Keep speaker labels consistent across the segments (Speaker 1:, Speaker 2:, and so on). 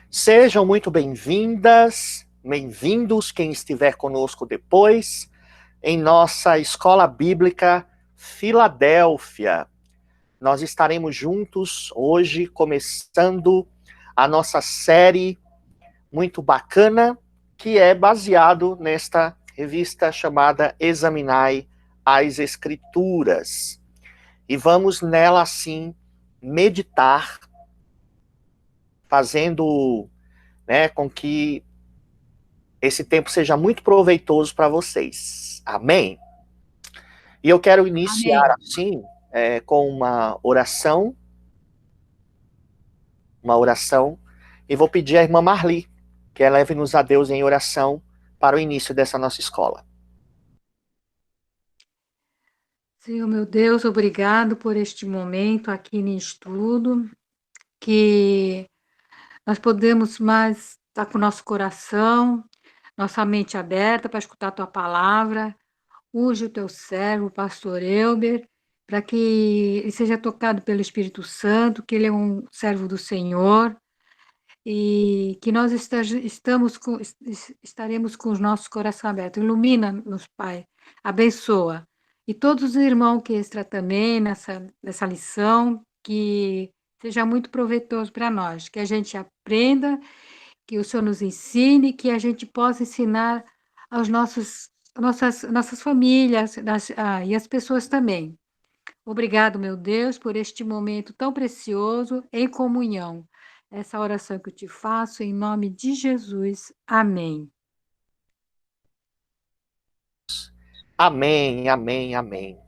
Speaker 1: Sejam muito bem-vindas, bem-vindos quem estiver conosco depois, em nossa Escola Bíblica Filadélfia. Nós estaremos juntos hoje, começando a nossa série muito bacana, que é baseado nesta revista chamada Examinai as Escrituras. E vamos nela, assim, meditar, fazendo, com que esse tempo seja muito proveitoso para vocês. Amém? E eu quero iniciar,
Speaker 2: Amém.
Speaker 1: assim, com uma oração, e vou pedir à irmã Marli que ela leve-nos a Deus em oração para o início dessa nossa escola.
Speaker 2: Senhor, meu Deus, obrigado por este momento aqui no estudo, que nós podemos mais estar com o nosso coração, nossa mente aberta para escutar a tua palavra. Use o teu servo, o pastor Elber, para que ele seja tocado pelo Espírito Santo, que ele é um servo do Senhor, e que nós estaremos com os nossos corações abertos. Ilumina-nos, Pai, abençoa. E todos os irmãos que estão também nessa lição, que seja muito proveitoso para nós, que a gente aprenda, que o Senhor nos ensine, que a gente possa ensinar aos nossas famílias e as pessoas também. Obrigado, meu Deus, por este momento tão precioso em comunhão. Essa oração que eu te faço em nome de Jesus. Amém.
Speaker 1: Amém, amém, amém.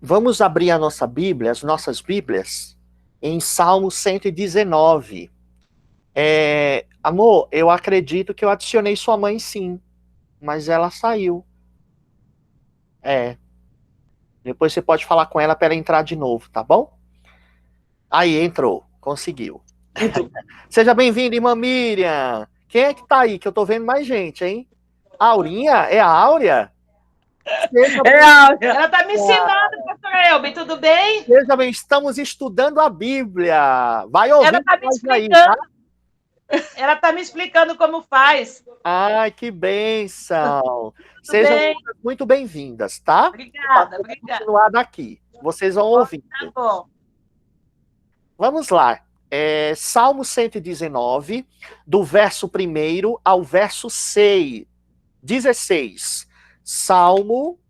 Speaker 1: Vamos abrir a nossa Bíblia, as nossas Bíblias, em Salmo 119. Amor, eu acredito que eu adicionei sua mãe, sim, mas ela saiu. Depois você pode falar com ela para ela entrar de novo, tá bom? Aí, entrou, conseguiu.
Speaker 3: Entrou.
Speaker 1: Seja bem-vinda, irmã Miriam. Quem é que tá aí? Que eu tô vendo mais gente, hein? Aurinha? É a Áurea?
Speaker 3: Ela está me ensinando, pastor Elber, tudo bem?
Speaker 1: Seja bem, estamos estudando a Bíblia. Vai
Speaker 3: Ela
Speaker 1: ouvindo
Speaker 3: está me
Speaker 1: nós aí, tá?
Speaker 3: explicando, ela está me explicando como faz.
Speaker 1: Ai, que bênção.
Speaker 3: Tudo
Speaker 1: Sejam
Speaker 3: bem?
Speaker 1: todas muito bem-vindas, tá? O
Speaker 3: Obrigada,
Speaker 1: pastor vai
Speaker 3: obrigada.
Speaker 1: continuar daqui. Vocês vão ouvindo.
Speaker 3: Tá bom.
Speaker 1: Vamos lá. Salmo 119, do verso 1 ao verso 16. Salmo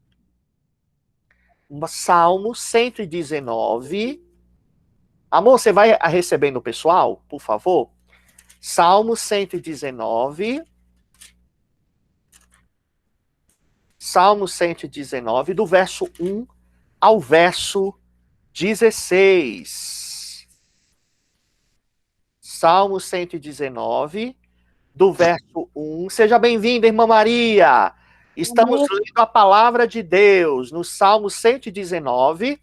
Speaker 1: 119. Amor, você vai recebendo o pessoal, por favor? Salmo 119. Salmo 119, do verso 1 ao verso 16. Salmo 119, do verso 1. Seja bem-vinda, irmã Maria. Estamos lendo a palavra de Deus no Salmo 119,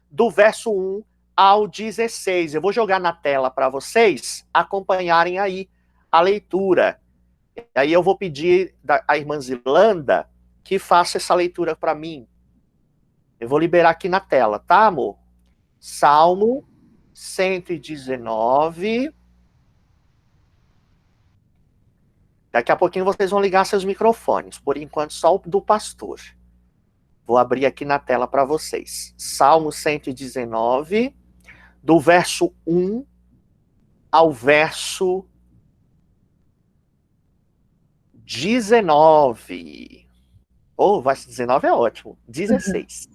Speaker 1: do verso 1 ao 16. Eu vou jogar na tela para vocês acompanharem aí a leitura. Aí eu vou pedir à irmã Zilanda que faça essa leitura para mim. Eu vou liberar aqui na tela, tá, amor? Salmo 119. Daqui a pouquinho vocês vão ligar seus microfones. Por enquanto, só o do pastor. Vou abrir aqui na tela para vocês. Salmo 119, do verso 1 ao verso 19. Oh, verso 19 é ótimo. 16.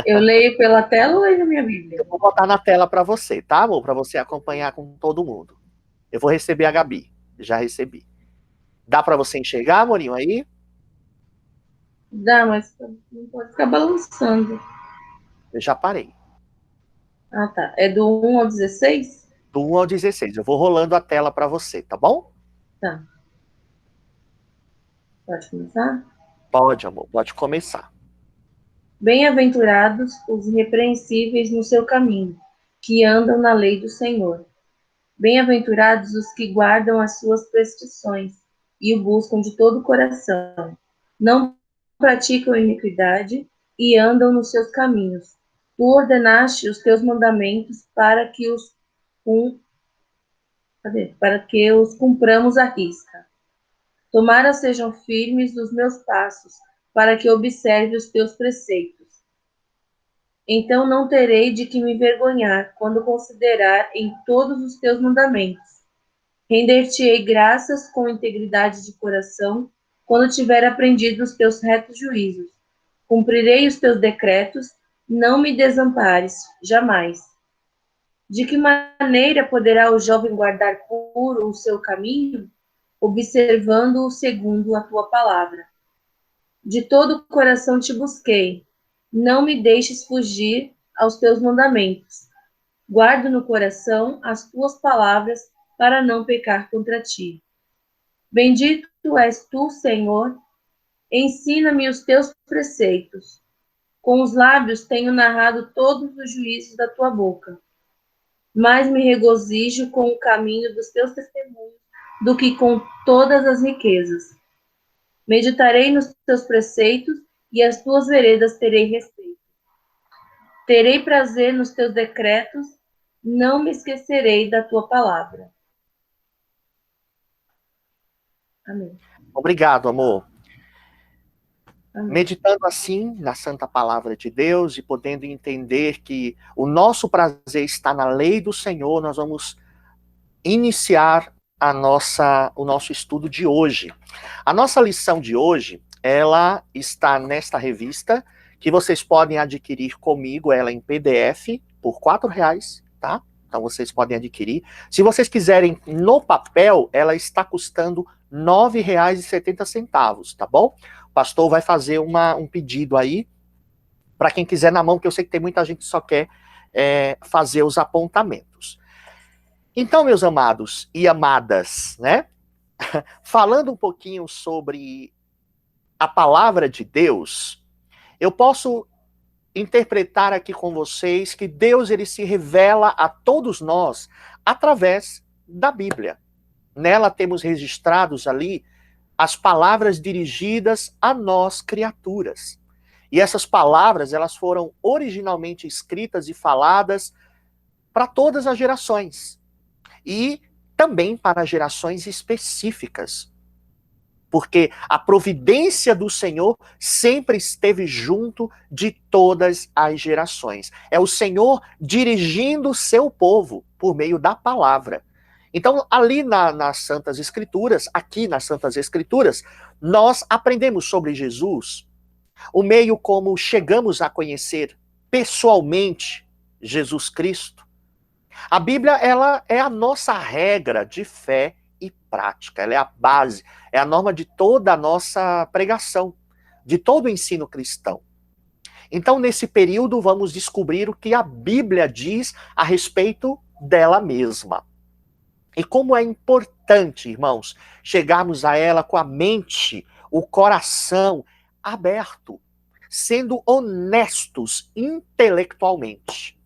Speaker 3: Eu leio pela tela ou leio na minha Bíblia?
Speaker 1: Eu vou botar na tela para você, tá, amor? Para você acompanhar com todo mundo. Eu vou receber a Gabi. Já recebi. Dá para você enxergar, amorinho, aí?
Speaker 3: Dá, mas não pode ficar balançando.
Speaker 1: Eu já parei.
Speaker 3: Ah, tá. É do 1 ao 16?
Speaker 1: Do 1 ao 16. Eu vou rolando a tela para você, tá bom?
Speaker 3: Tá. Pode começar?
Speaker 1: Pode, amor. Pode começar.
Speaker 3: Bem-aventurados os irrepreensíveis no seu caminho, que andam na lei do Senhor. Bem-aventurados os que guardam as suas prescrições e o buscam de todo o coração. Não praticam iniquidade e andam nos seus caminhos. Tu ordenaste os teus mandamentos para que os Para que os cumpramos à risca. Tomara sejam firmes os meus passos, para que observe os teus preceitos. Então não terei de que me envergonhar quando considerar em todos os teus mandamentos. Render-te-ei graças com integridade de coração, quando tiver aprendido os teus retos juízos. Cumprirei os teus decretos, não me desampares, jamais. De que maneira poderá o jovem guardar puro o seu caminho? Observando-o segundo a tua palavra. De todo o coração te busquei, não me deixes fugir aos teus mandamentos. Guardo no coração as tuas palavras para não pecar contra ti. Bendito és tu, Senhor, ensina-me os teus preceitos. Com os lábios tenho narrado todos os juízos da tua boca. Mais me regozijo com o caminho dos teus testemunhos do que com todas as riquezas. Meditarei nos teus preceitos e as tuas veredas terei respeito. Terei prazer nos teus decretos, não me esquecerei da tua palavra. Amém.
Speaker 1: Obrigado, amor.
Speaker 3: Amém.
Speaker 1: Meditando assim na santa palavra de Deus e podendo entender que o nosso prazer está na lei do Senhor, nós vamos iniciar o nosso estudo de hoje. A nossa lição de hoje, ela está nesta revista, que vocês podem adquirir comigo, ela em PDF, por R$4, tá? Então vocês podem adquirir. Se vocês quiserem no papel, ela está custando R$9,70, tá bom? O pastor vai fazer um pedido aí, para quem quiser na mão, que eu sei que tem muita gente que só quer fazer os apontamentos. Então, meus amados e amadas, né? Falando um pouquinho sobre a palavra de Deus, eu posso interpretar aqui com vocês que Deus ele se revela a todos nós através da Bíblia. Nela temos registrados ali as palavras dirigidas a nós, criaturas. E essas palavras, elas foram originalmente escritas e faladas para todas as gerações. E também para gerações específicas. Porque a providência do Senhor sempre esteve junto de todas as gerações. É o Senhor dirigindo o seu povo por meio da palavra. Então, ali nas Santas Escrituras, aqui nas Santas Escrituras, nós aprendemos sobre Jesus, o meio como chegamos a conhecer pessoalmente Jesus Cristo. A Bíblia, ela é a nossa regra de fé e prática, ela é a base, é a norma de toda a nossa pregação, de todo o ensino cristão. Então, nesse período, vamos descobrir o que a Bíblia diz a respeito dela mesma. E como é importante, irmãos, chegarmos a ela com a mente, o coração aberto, sendo honestos intelectualmente.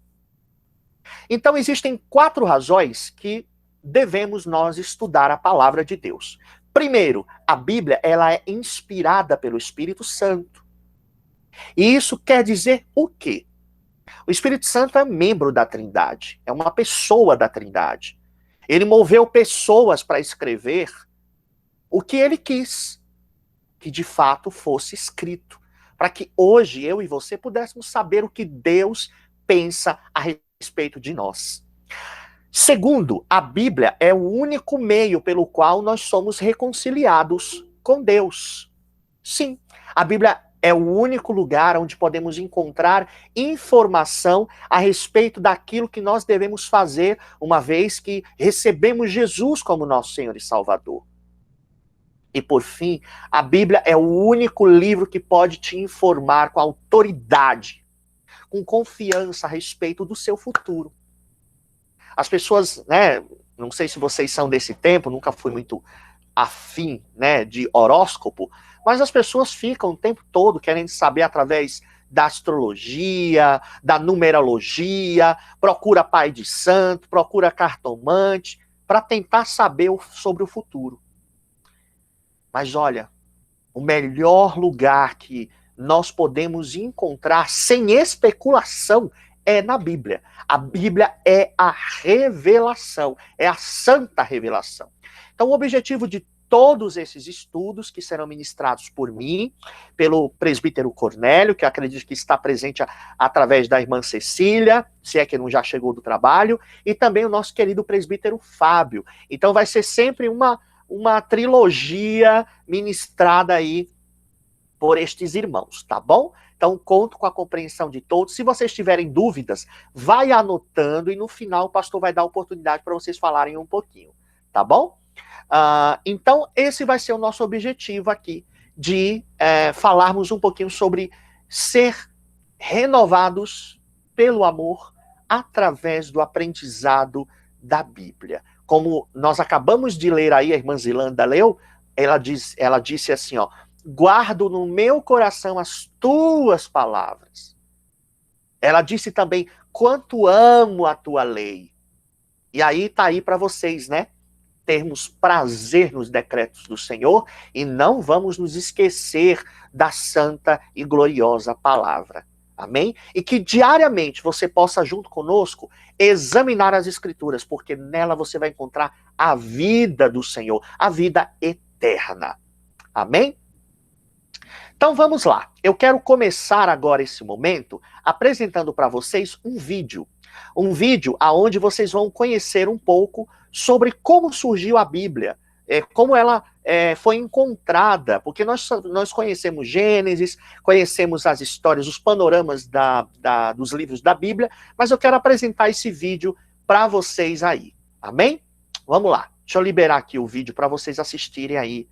Speaker 1: Então, existem 4 razões que devemos nós estudar a palavra de Deus. Primeiro, a Bíblia ela é inspirada pelo Espírito Santo. E isso quer dizer o quê? O Espírito Santo é membro da Trindade, é uma pessoa da Trindade. Ele moveu pessoas para escrever o que ele quis, que de fato fosse escrito, para que hoje eu e você pudéssemos saber o que Deus pensa a respeito de nós. Segundo, a Bíblia é o único meio pelo qual nós somos reconciliados com Deus. Sim, a Bíblia é o único lugar onde podemos encontrar informação a respeito daquilo que nós devemos fazer, uma vez que recebemos Jesus como nosso Senhor e Salvador. E por fim, a Bíblia é o único livro que pode te informar com autoridade, com confiança a respeito do seu futuro. As pessoas, né, não sei se vocês são desse tempo, nunca fui muito afim, né, de horóscopo, mas as pessoas ficam o tempo todo querendo saber através da astrologia, da numerologia, procura pai de santo, procura cartomante, para tentar saber sobre o futuro. Mas olha, o melhor lugar que nós podemos encontrar sem especulação é na Bíblia. A Bíblia é a revelação, é a santa revelação. Então, o objetivo de todos esses estudos que serão ministrados por mim, pelo presbítero Cornélio, que eu acredito que está presente através da irmã Cecília, se é que não já chegou do trabalho, e também o nosso querido presbítero Fábio. Então vai ser sempre uma trilogia ministrada aí por estes irmãos, tá bom? Então, conto com a compreensão de todos. Se vocês tiverem dúvidas, vai anotando e no final o pastor vai dar oportunidade para vocês falarem um pouquinho, tá bom? Então, esse vai ser o nosso objetivo aqui, de falarmos um pouquinho sobre ser renovados pelo amor através do aprendizado da Bíblia. Como nós acabamos de ler aí, a irmã Zilanda leu, ela disse assim, ó, guardo no meu coração as tuas palavras. Ela disse também, quanto amo a tua lei. E aí tá aí para vocês, né? Termos prazer nos decretos do Senhor e não vamos nos esquecer da santa e gloriosa palavra. Amém? E que diariamente você possa, junto conosco, examinar as Escrituras, porque nela você vai encontrar a vida do Senhor, a vida eterna. Amém? Então vamos lá. Eu quero começar agora esse momento apresentando para vocês um vídeo. Um vídeo onde vocês vão conhecer um pouco sobre como surgiu a Bíblia, como ela foi encontrada, porque nós conhecemos Gênesis, conhecemos as histórias, os panoramas dos livros da Bíblia, mas eu quero apresentar esse vídeo para vocês aí, amém? Vamos lá, deixa eu liberar aqui o vídeo para vocês assistirem aí.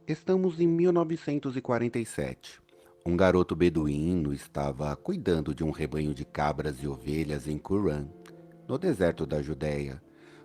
Speaker 4: Estamos em 1947. Um garoto beduíno estava cuidando de um rebanho de cabras e ovelhas em Qumran, no deserto da Judéia,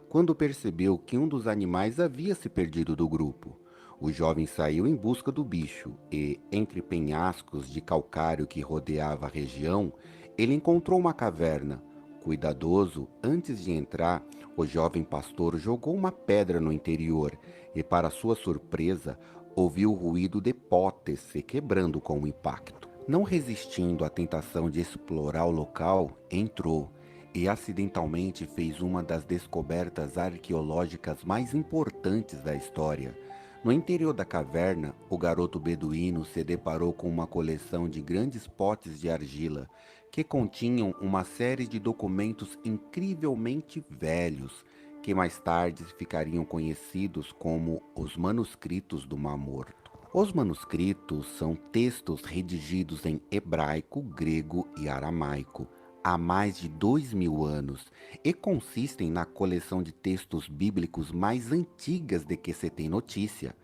Speaker 4: quando percebeu que um dos animais havia se perdido do grupo. O jovem saiu em busca do bicho e, entre penhascos de calcário que rodeava a região, ele encontrou uma caverna. Cuidadoso, antes de entrar, o jovem pastor jogou uma pedra no interior e, para sua surpresa, ouviu o ruído de potes se quebrando com o impacto. Não resistindo à tentação de explorar o local, entrou e acidentalmente fez uma das descobertas arqueológicas mais importantes da história. No interior da caverna, o garoto beduíno se deparou com uma coleção de grandes potes de argila que continham uma série de documentos incrivelmente velhos, que mais tarde ficariam conhecidos como os manuscritos do Mar Morto. Os manuscritos são textos redigidos em hebraico, grego e aramaico há mais de 2000 anos e consistem na coleção de textos bíblicos mais antigas de que se tem notícia.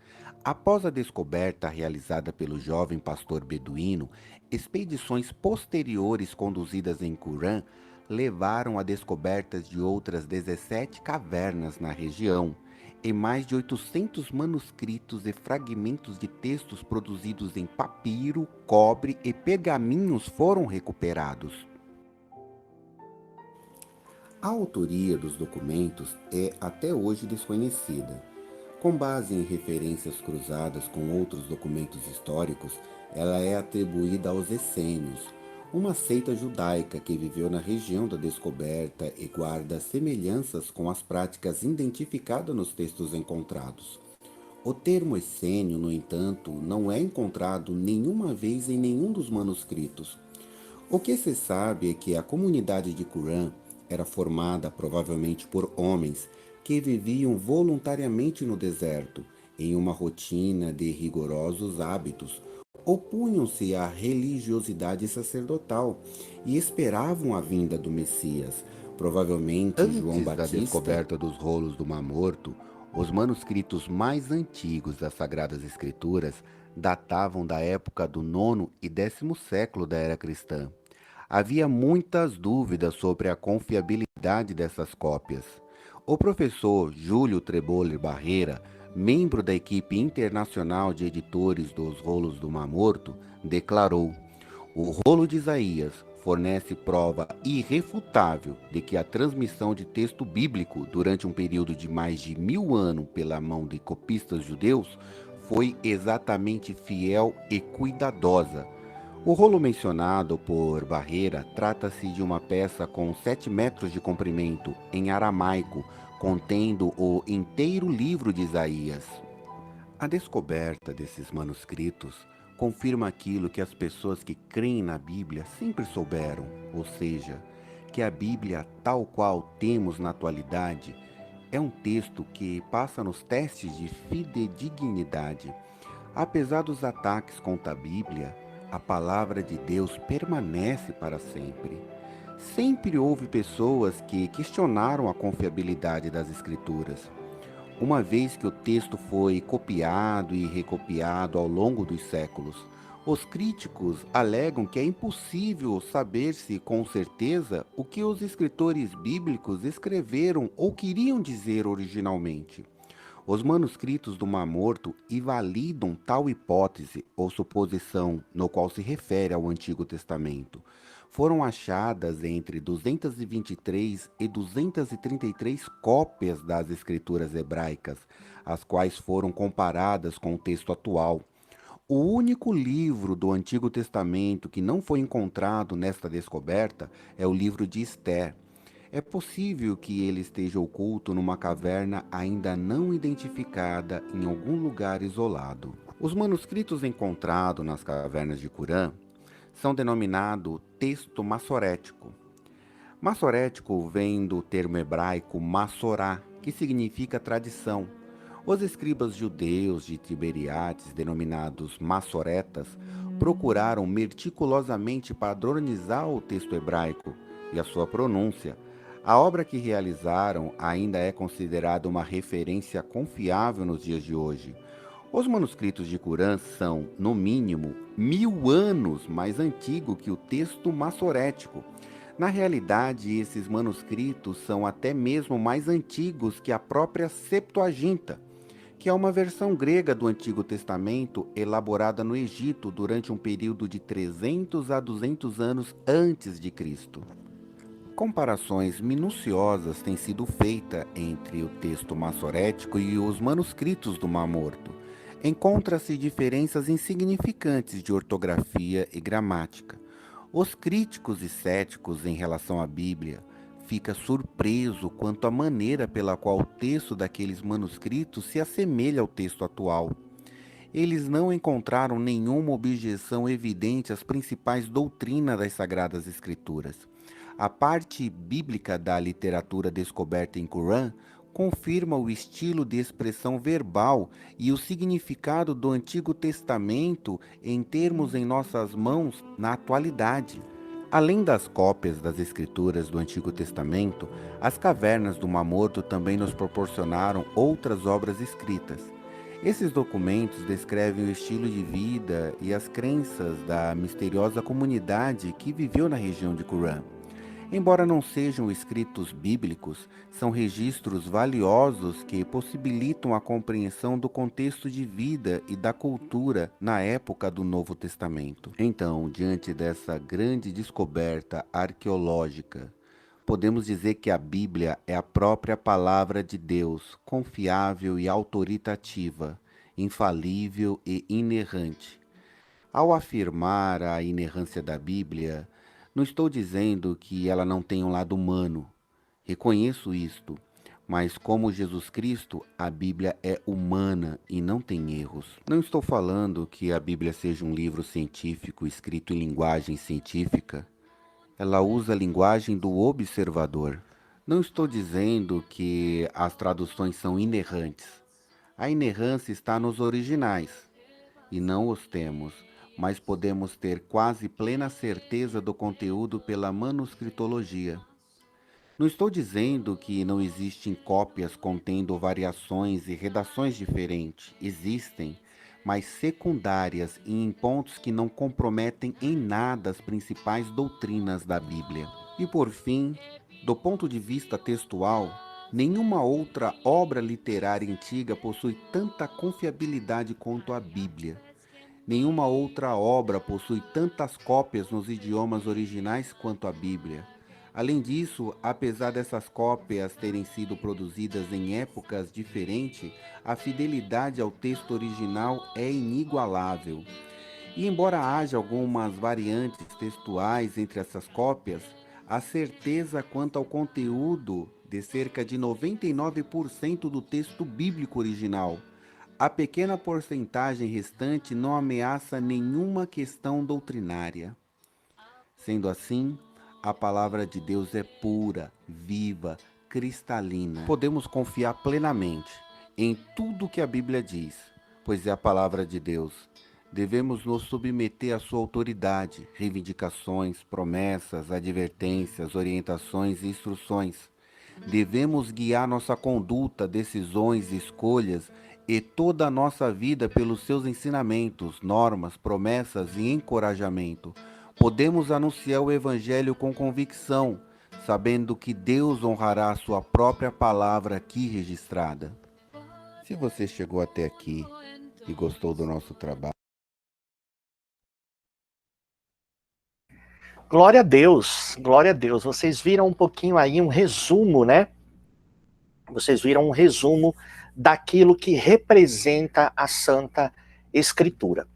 Speaker 4: Após a descoberta realizada pelo jovem pastor beduíno, expedições posteriores conduzidas em Qumran levaram a descobertas de outras 17 cavernas na região, e mais de 800 manuscritos e fragmentos de textos produzidos em papiro, cobre e pergaminhos foram recuperados. A autoria dos documentos é até hoje desconhecida. Com base em referências cruzadas com outros documentos históricos, ela é atribuída aos essênios, uma seita judaica que viveu na região da descoberta e guarda semelhanças com as práticas identificadas nos textos encontrados. O termo essênio, no entanto, não é encontrado nenhuma vez em nenhum dos manuscritos. O que se sabe é que a comunidade de Qumran era formada provavelmente por homens que viviam voluntariamente no deserto, em uma rotina de rigorosos hábitos. Opunham-se à religiosidade sacerdotal e esperavam a vinda do Messias. Provavelmente João Batista. Antes da descoberta dos rolos do Mar Morto, os manuscritos mais antigos das Sagradas Escrituras datavam da época do 9º e 10º século da era cristã. Havia muitas dúvidas sobre a confiabilidade dessas cópias. O professor Júlio Treboller Barreira, membro da equipe internacional de editores dos Rolos do Mar Morto, declarou: o rolo de Isaías fornece prova irrefutável de que a transmissão de texto bíblico durante um período de mais de 1000 anos pela mão de copistas judeus foi exatamente fiel e cuidadosa. O rolo mencionado por Barreira trata-se de uma peça com 7 metros de comprimento, em aramaico, contendo o inteiro livro de Isaías. A descoberta desses manuscritos confirma aquilo que as pessoas que creem na Bíblia sempre souberam, ou seja, que a Bíblia, tal qual temos na atualidade, é um texto que passa nos testes de fidedignidade. Apesar dos ataques contra a Bíblia, a palavra de Deus permanece para sempre. Sempre houve pessoas que questionaram a confiabilidade das Escrituras. Uma vez que o texto foi copiado e recopiado ao longo dos séculos, os críticos alegam que é impossível saber-se com certeza o que os escritores bíblicos escreveram ou queriam dizer originalmente. Os manuscritos do Mar Morto invalidam tal hipótese ou suposição no qual se refere ao Antigo Testamento. Foram achadas entre 223 e 233 cópias das escrituras hebraicas, as quais foram comparadas com o texto atual. O único livro do Antigo Testamento que não foi encontrado nesta descoberta é o livro de Esther. É possível que ele esteja oculto numa caverna ainda não identificada em algum lugar isolado. Os manuscritos encontrados nas cavernas de Qumran são denominados texto massorético. Massorético vem do termo hebraico massorá, que significa tradição. Os escribas judeus de Tiberiades, denominados massoretas, procuraram meticulosamente padronizar o texto hebraico e a sua pronúncia. A obra que realizaram ainda é considerada uma referência confiável nos dias de hoje. Os manuscritos de Qumran são, no mínimo, 1000 anos mais antigos que o texto massorético. Na realidade, esses manuscritos são até mesmo mais antigos que a própria Septuaginta, que é uma versão grega do Antigo Testamento elaborada no Egito durante um período de 300 a 200 anos antes de Cristo. Comparações minuciosas têm sido feitas entre o texto massorético e os manuscritos do Mar Morto. Encontra-se diferenças insignificantes de ortografia e gramática. Os críticos e céticos em relação à Bíblia ficam surpresos quanto à maneira pela qual o texto daqueles manuscritos se assemelha ao texto atual. Eles não encontraram nenhuma objeção evidente às principais doutrinas das Sagradas Escrituras. A parte bíblica da literatura descoberta em Qumran confirma o estilo de expressão verbal e o significado do Antigo Testamento em termos em nossas mãos na atualidade. Além das cópias das Escrituras do Antigo Testamento, as cavernas do Mar Morto também nos proporcionaram outras obras escritas. Esses documentos descrevem o estilo de vida e as crenças da misteriosa comunidade que viveu na região de Qumran. Embora não sejam escritos bíblicos, são registros valiosos que possibilitam a compreensão do contexto de vida e da cultura na época do Novo Testamento. Então, diante dessa grande descoberta arqueológica, podemos dizer que a Bíblia é a própria palavra de Deus, confiável e autoritativa, infalível e inerrante. Ao afirmar a inerrância da Bíblia, não estou dizendo que ela não tem um lado humano. Reconheço isto, mas como Jesus Cristo, a Bíblia é humana e não tem erros. Não estou falando que a Bíblia seja um livro científico escrito em linguagem científica. Ela usa a linguagem do observador. Não estou dizendo que as traduções são inerrantes. A inerrância está nos originais, e não os temos, mas podemos ter quase plena certeza do conteúdo pela manuscritologia. Não estou dizendo que não existem cópias contendo variações e redações diferentes. Existem, mas secundárias e em pontos que não comprometem em nada as principais doutrinas da Bíblia. E por fim, do ponto de vista textual, nenhuma outra obra literária antiga possui tanta confiabilidade quanto a Bíblia. Nenhuma outra obra possui tantas cópias nos idiomas originais quanto a Bíblia. Além disso, apesar dessas cópias terem sido produzidas em épocas diferentes, a fidelidade ao texto original é inigualável. E embora haja algumas variantes textuais entre essas cópias, a certeza quanto ao conteúdo de cerca de 99% do texto bíblico original. A pequena porcentagem restante não ameaça nenhuma questão doutrinária. Sendo assim, a palavra de Deus é pura, viva, cristalina. Podemos confiar plenamente em tudo que a Bíblia diz, pois é a palavra de Deus. Devemos nos submeter à sua autoridade, reivindicações, promessas, advertências, orientações e instruções. Devemos guiar nossa conduta, decisões, escolhas e toda a nossa vida pelos seus ensinamentos, normas, promessas e encorajamento. Podemos anunciar o Evangelho com convicção, sabendo que Deus honrará a sua própria palavra aqui registrada. Se você chegou até aqui e gostou do nosso trabalho,
Speaker 1: Glória a Deus, glória a Deus. Vocês viram um pouquinho aí um resumo, né? Vocês viram um resumo daquilo que representa a Santa Escritura.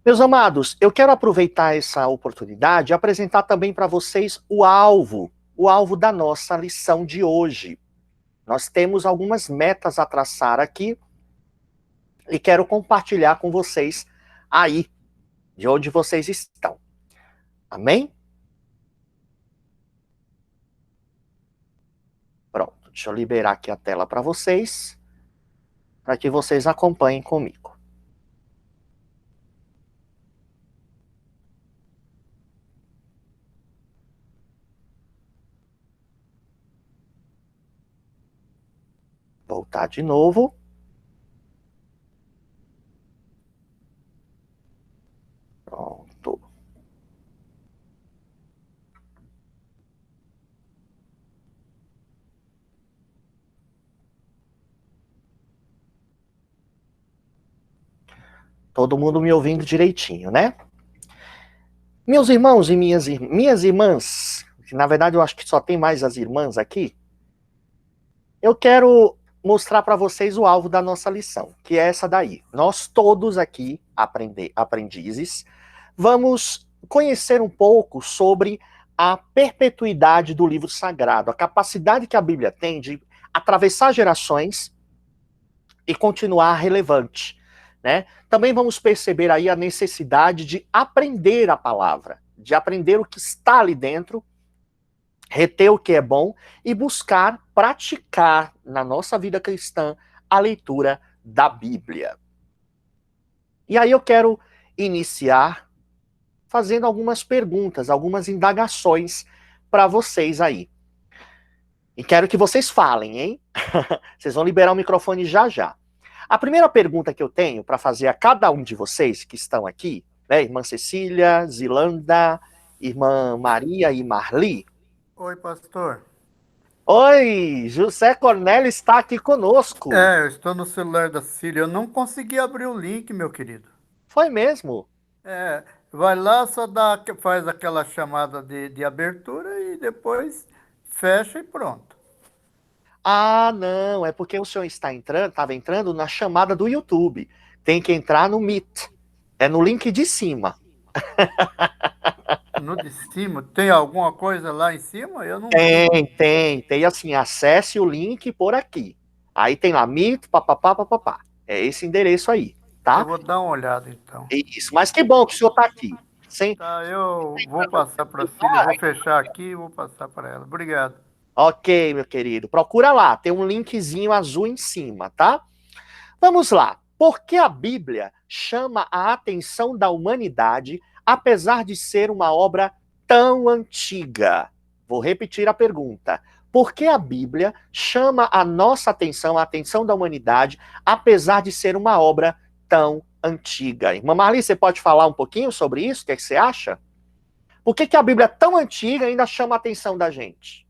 Speaker 1: Meus amados, eu quero aproveitar essa oportunidade e apresentar também para vocês o alvo da nossa lição de hoje. Nós temos algumas metas a traçar aqui e quero compartilhar com vocês aí, de onde vocês estão. Amém? Pronto, deixa eu liberar aqui a tela para vocês, para que vocês acompanhem comigo. Voltar de novo. Pronto. Todo mundo me ouvindo direitinho, né? Meus irmãos e minhas irmãs, que na verdade eu acho que só tem mais as irmãs aqui, eu quero mostrar para vocês o alvo da nossa lição, que é essa daí. Nós todos aqui, aprendizes, vamos conhecer um pouco sobre a perpetuidade do livro sagrado, a capacidade que a Bíblia tem de atravessar gerações e continuar relevante, né? Também vamos perceber aí a necessidade de aprender a palavra, de aprender o que está ali dentro, reter o que é bom e buscar praticar na nossa vida cristã a leitura da Bíblia. E aí eu quero iniciar fazendo algumas perguntas, algumas indagações para vocês aí. E quero que vocês falem, hein? Vocês vão liberar o microfone já já. A primeira pergunta que eu tenho para fazer a cada um de vocês que estão aqui, né, irmã Cecília, Zilanda, irmã Maria e Marli.
Speaker 5: Oi, pastor.
Speaker 1: Oi, José Cornélio está aqui conosco.
Speaker 5: Eu estou no celular da Cecília. Eu não consegui abrir o link, meu querido.
Speaker 1: Foi mesmo?
Speaker 5: Vai lá, faz aquela chamada de abertura e depois fecha e pronto.
Speaker 1: Ah, não, é porque o senhor estava entrando na chamada do YouTube. Tem que entrar no Meet. É no link de cima.
Speaker 5: No de cima? Tem alguma coisa lá em cima? Eu não
Speaker 1: Tem assim, acesse o link por aqui. Aí tem lá Meet, papapá. É esse endereço aí, tá?
Speaker 5: Eu vou dar uma olhada, então.
Speaker 1: Isso, mas que bom que o senhor está aqui.
Speaker 5: Tá, eu vou passar para a Cecília, vou fechar aqui e vou passar para ela. Obrigado.
Speaker 1: Ok, meu querido. Procura lá, tem um linkzinho azul em cima, tá? Vamos lá. Por que a Bíblia chama a atenção da humanidade, apesar de ser uma obra tão antiga? Vou repetir a pergunta. Por que a Bíblia chama a nossa atenção, a atenção da humanidade, apesar de ser uma obra tão antiga? Irmã Marli, você pode falar um pouquinho sobre isso? O que é que você acha? Por que a Bíblia tão antiga ainda chama a atenção da gente?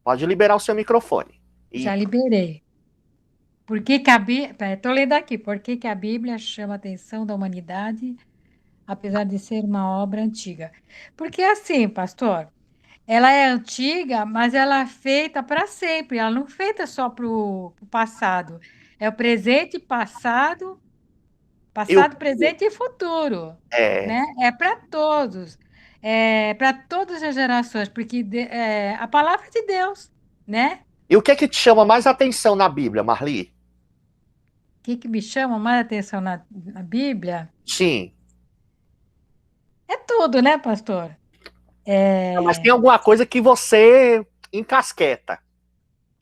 Speaker 1: Pode liberar o seu microfone.
Speaker 2: Já liberei. Por que que a Bíblia... Estou lendo aqui. Por que que a Bíblia chama a atenção da humanidade, apesar de ser uma obra antiga? Porque assim, pastor, ela é antiga, mas ela é feita para sempre. Ela não é feita só para o passado. É o presente, passado, presente e futuro, né? É para todos. É para todas as gerações, porque é a palavra de Deus, né?
Speaker 1: E o que é que te chama mais atenção na Bíblia, Marli?
Speaker 2: O que me chama mais atenção na Bíblia
Speaker 1: Sim.
Speaker 2: é tudo, né, pastor?
Speaker 1: Mas tem alguma coisa que você encasqueta,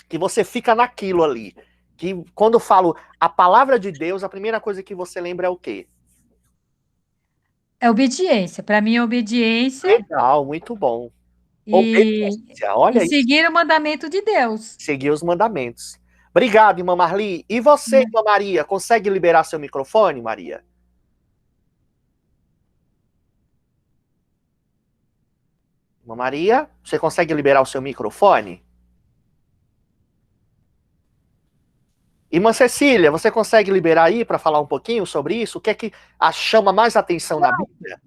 Speaker 1: que você fica naquilo ali. Que quando eu falo a palavra de Deus, a primeira coisa que você lembra é o quê?
Speaker 2: É obediência. Para mim, é obediência.
Speaker 1: Legal, muito bom.
Speaker 2: E
Speaker 1: Obediência, olha isso.
Speaker 2: seguir o mandamento de Deus.
Speaker 1: Seguir os mandamentos. Obrigado, irmã Marli. E você, irmã Maria, consegue liberar seu microfone, Maria? Irmã Maria, você consegue liberar o seu microfone? Irmã Cecília, você consegue liberar aí para falar um pouquinho sobre isso? O que é que chama mais atenção na Bíblia?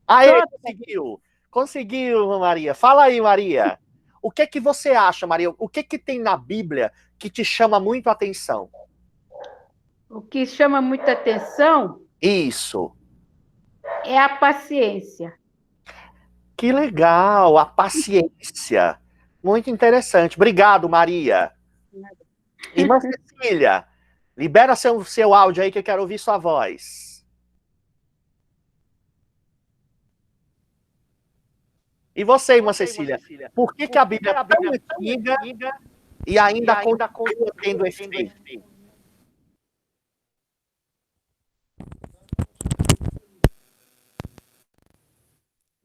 Speaker 1: Aê, conseguiu! Conseguiu, irmã Maria. Fala aí, Maria. O que é que você acha, Maria? O que é que tem na Bíblia que te chama muito a atenção?
Speaker 6: O que chama muita atenção
Speaker 1: Isso.
Speaker 6: é a paciência.
Speaker 1: Que legal, a paciência. Muito interessante. Obrigado, Maria. Irmã Cecília, libera seu áudio aí que eu quero ouvir sua voz. E você, irmã Cecília, por que a Bíblia é tão antiga e ainda continua tendo efeito?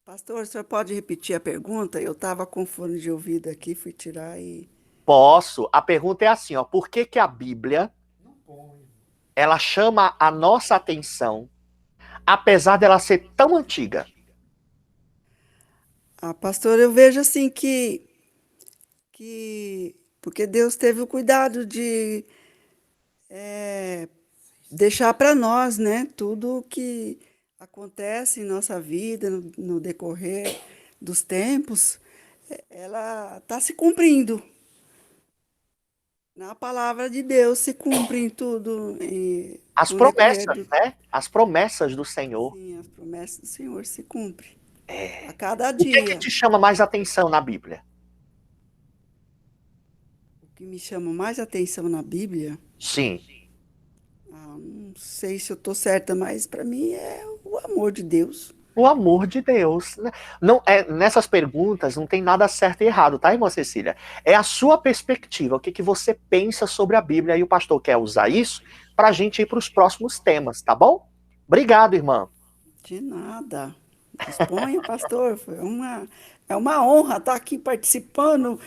Speaker 7: Pastor, o senhor pode repetir a pergunta? Eu estava com fone de ouvido aqui, fui tirar e...
Speaker 1: Posso. A pergunta é assim, ó, por que a Bíblia ela chama a nossa atenção, apesar dela ser tão antiga?
Speaker 7: Pastor, eu vejo assim que porque Deus teve o cuidado de deixar para nós, né, tudo o que acontece em nossa vida no decorrer dos tempos, ela está se cumprindo. Na palavra de Deus se cumpre em tudo.
Speaker 1: As promessas, né? As promessas do Senhor.
Speaker 7: Sim, as promessas do Senhor se cumprem. A cada dia.
Speaker 1: O que te chama mais atenção na Bíblia?
Speaker 7: O que me chama mais atenção na Bíblia?
Speaker 1: Sim.
Speaker 7: Não sei se eu estou certa, mas para mim é o amor de Deus.
Speaker 1: O amor de Deus. Não, nessas perguntas não tem nada certo e errado, tá, irmã Cecília? É a sua perspectiva, o que você pensa sobre a Bíblia, e o pastor quer usar isso para a gente ir para os próximos temas, tá bom? Obrigado, irmã.
Speaker 7: De nada. Disponha, pastor. É uma honra estar aqui participando.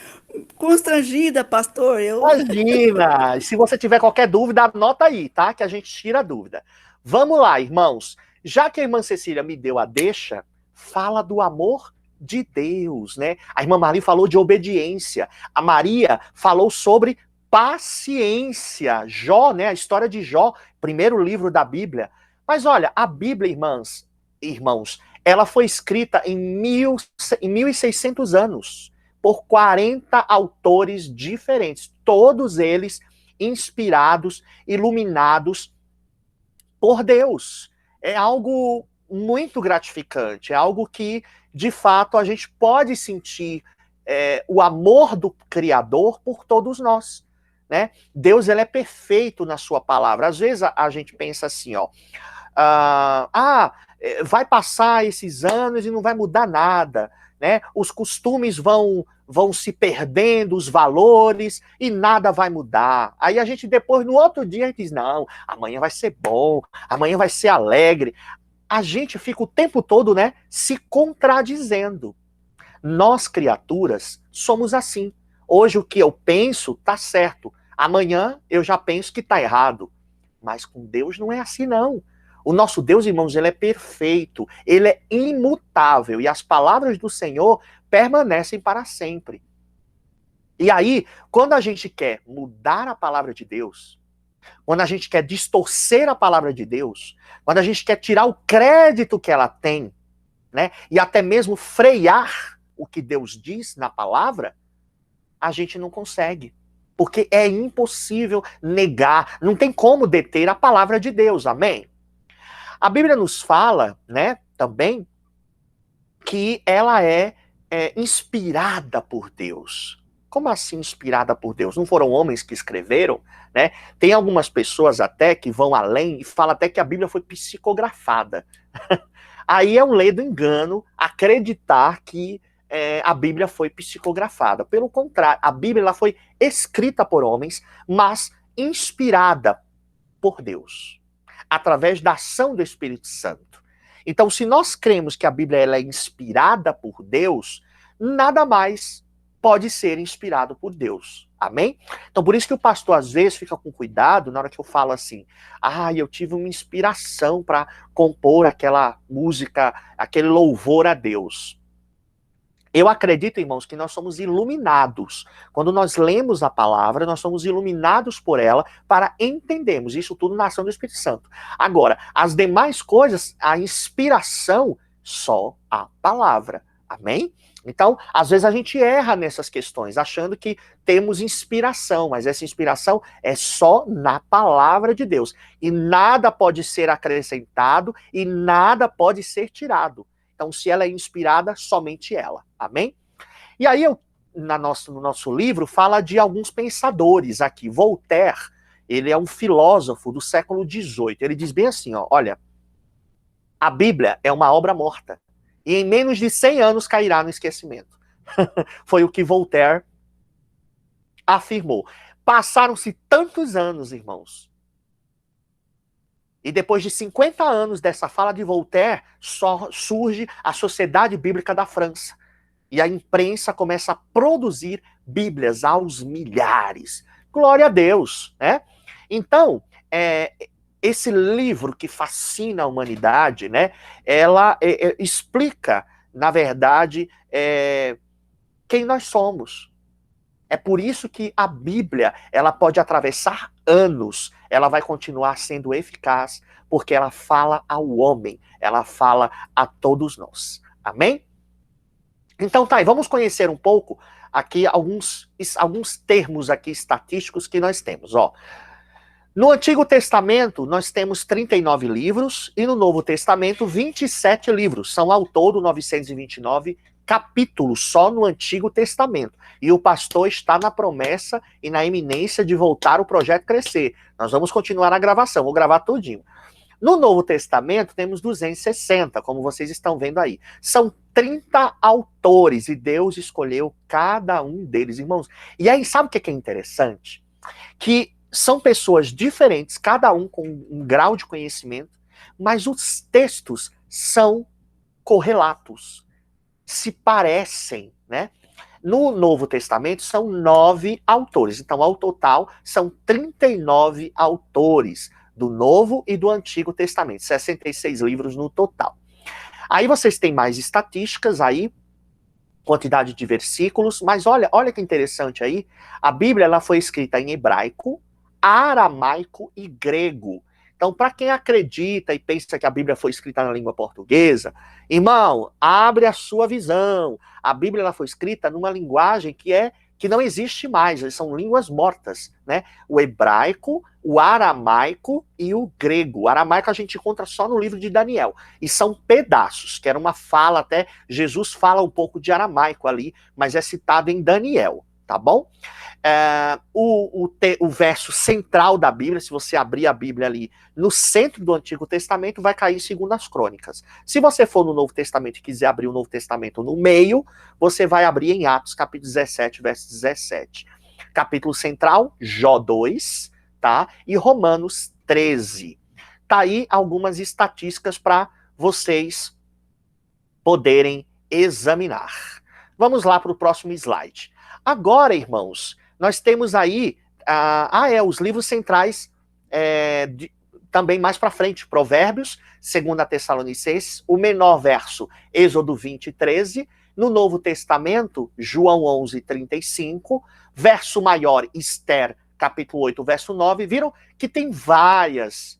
Speaker 7: Constrangida, pastor.
Speaker 1: Imagina! Se você tiver qualquer dúvida, anota aí, tá? Que a gente tira a dúvida. Vamos lá, irmãos. Já que a irmã Cecília me deu a deixa, fala do amor de Deus, né? A irmã Maria falou de obediência. A Maria falou sobre paciência. Jó, né? A história de Jó, primeiro livro da Bíblia. Mas olha, a Bíblia, irmãos, ela foi escrita em 1600 anos por 40 autores diferentes, todos eles inspirados, iluminados por Deus. É algo muito gratificante, é algo que, de fato, a gente pode sentir o amor do Criador por todos nós, né? Deus, ele é perfeito na sua palavra. Às vezes a gente pensa assim, ó, vai passar esses anos e não vai mudar nada, né? Os costumes vão se perdendo, os valores, e nada vai mudar. Aí a gente depois, no outro dia, a gente diz, não, amanhã vai ser bom, amanhã vai ser alegre. A gente fica o tempo todo, né, se contradizendo. Nós, criaturas, somos assim. Hoje o que eu penso tá certo, Amanhã eu já penso que está errado. Mas com Deus não é assim, não. O nosso Deus, irmãos, ele é perfeito, ele é imutável, e as palavras do Senhor permanecem para sempre. E aí, quando a gente quer mudar a palavra de Deus, quando a gente quer distorcer a palavra de Deus, quando a gente quer tirar o crédito que ela tem, né, e até mesmo frear o que Deus diz na palavra, a gente não consegue. Porque é impossível negar, não tem como deter a palavra de Deus, amém? A Bíblia nos fala, né, também, que ela é inspirada por Deus. Como assim inspirada por Deus? Não foram homens que escreveram, né? Tem algumas pessoas até que vão além e falam até que a Bíblia foi psicografada. Aí é um ledo engano acreditar que a Bíblia foi psicografada. Pelo contrário, a Bíblia ela foi escrita por homens, mas inspirada por Deus, através da ação do Espírito Santo. Então, se nós cremos que a Bíblia ela é inspirada por Deus, nada mais pode ser inspirado por Deus. Amém? Então, por isso que o pastor, às vezes, fica com cuidado na hora que eu falo assim, eu tive uma inspiração para compor aquela música, aquele louvor a Deus. Eu acredito, irmãos, que nós somos iluminados. Quando nós lemos a palavra, nós somos iluminados por ela para entendermos isso tudo na ação do Espírito Santo. Agora, as demais coisas, a inspiração, só a palavra. Amém? Então, às vezes a gente erra nessas questões, achando que temos inspiração, mas essa inspiração é só na palavra de Deus. E nada pode ser acrescentado e nada pode ser tirado. Então, se ela é inspirada, somente ela. Amém? E aí, no nosso livro, fala de alguns pensadores aqui. Voltaire, ele é um filósofo do século XVIII. Ele diz bem assim, olha, a Bíblia é uma obra morta. E em menos de 100 anos cairá no esquecimento. Foi o que Voltaire afirmou. Passaram-se tantos anos, irmãos. E depois de 50 anos dessa fala de Voltaire, só surge a Sociedade Bíblica da França. E a imprensa começa a produzir Bíblias aos milhares. Glória a Deus, né? Então, esse livro que fascina a humanidade, né? Ela explica, na verdade, quem nós somos. É por isso que a Bíblia, ela pode atravessar anos, ela vai continuar sendo eficaz, porque ela fala ao homem, ela fala a todos nós. Amém? Então tá aí, vamos conhecer um pouco aqui alguns termos aqui estatísticos que nós temos, ó. No Antigo Testamento, nós temos 39 livros, e no Novo Testamento, 27 livros. São ao todo 929 capítulos só no Antigo Testamento. E o pastor está na promessa e na iminência de voltar o projeto crescer. Nós vamos continuar a gravação, vou gravar tudinho. No Novo Testamento, temos 260, como vocês estão vendo aí. São 30 autores, e Deus escolheu cada um deles, irmãos. E aí, sabe o que é interessante? Que são pessoas diferentes, cada um com um grau de conhecimento, mas os textos são correlatos, se parecem, né? No Novo Testamento são 9 autores, então ao total são 39 autores do Novo e do Antigo Testamento, 66 livros no total. Aí vocês têm mais estatísticas aí, quantidade de versículos, mas olha que interessante aí, a Bíblia ela foi escrita em hebraico, aramaico e grego. Então, para quem acredita e pensa que a Bíblia foi escrita na língua portuguesa, irmão, abre a sua visão. A Bíblia ela foi escrita numa linguagem que não existe mais, são línguas mortas, né? O hebraico, o aramaico e o grego. O aramaico a gente encontra só no livro de Daniel, e são pedaços, que era uma fala até, Jesus fala um pouco de aramaico ali, mas é citado em Daniel, tá bom? O verso central da Bíblia, se você abrir a Bíblia ali no centro do Antigo Testamento, vai cair em 2 Crônicas. Se você for no Novo Testamento e quiser abrir o Novo Testamento no meio, você vai abrir em Atos, capítulo 17, verso 17. Capítulo central, Jó 2, tá? E Romanos 13. Tá aí algumas estatísticas para vocês poderem examinar. Vamos lá para o próximo slide. Agora, irmãos, nós temos aí os livros centrais também mais para frente, Provérbios, 2 Tessalonicenses, o menor verso, Êxodo 20, 13, no Novo Testamento, João 11, 35, verso maior, Esther, capítulo 8, verso 9, viram que tem várias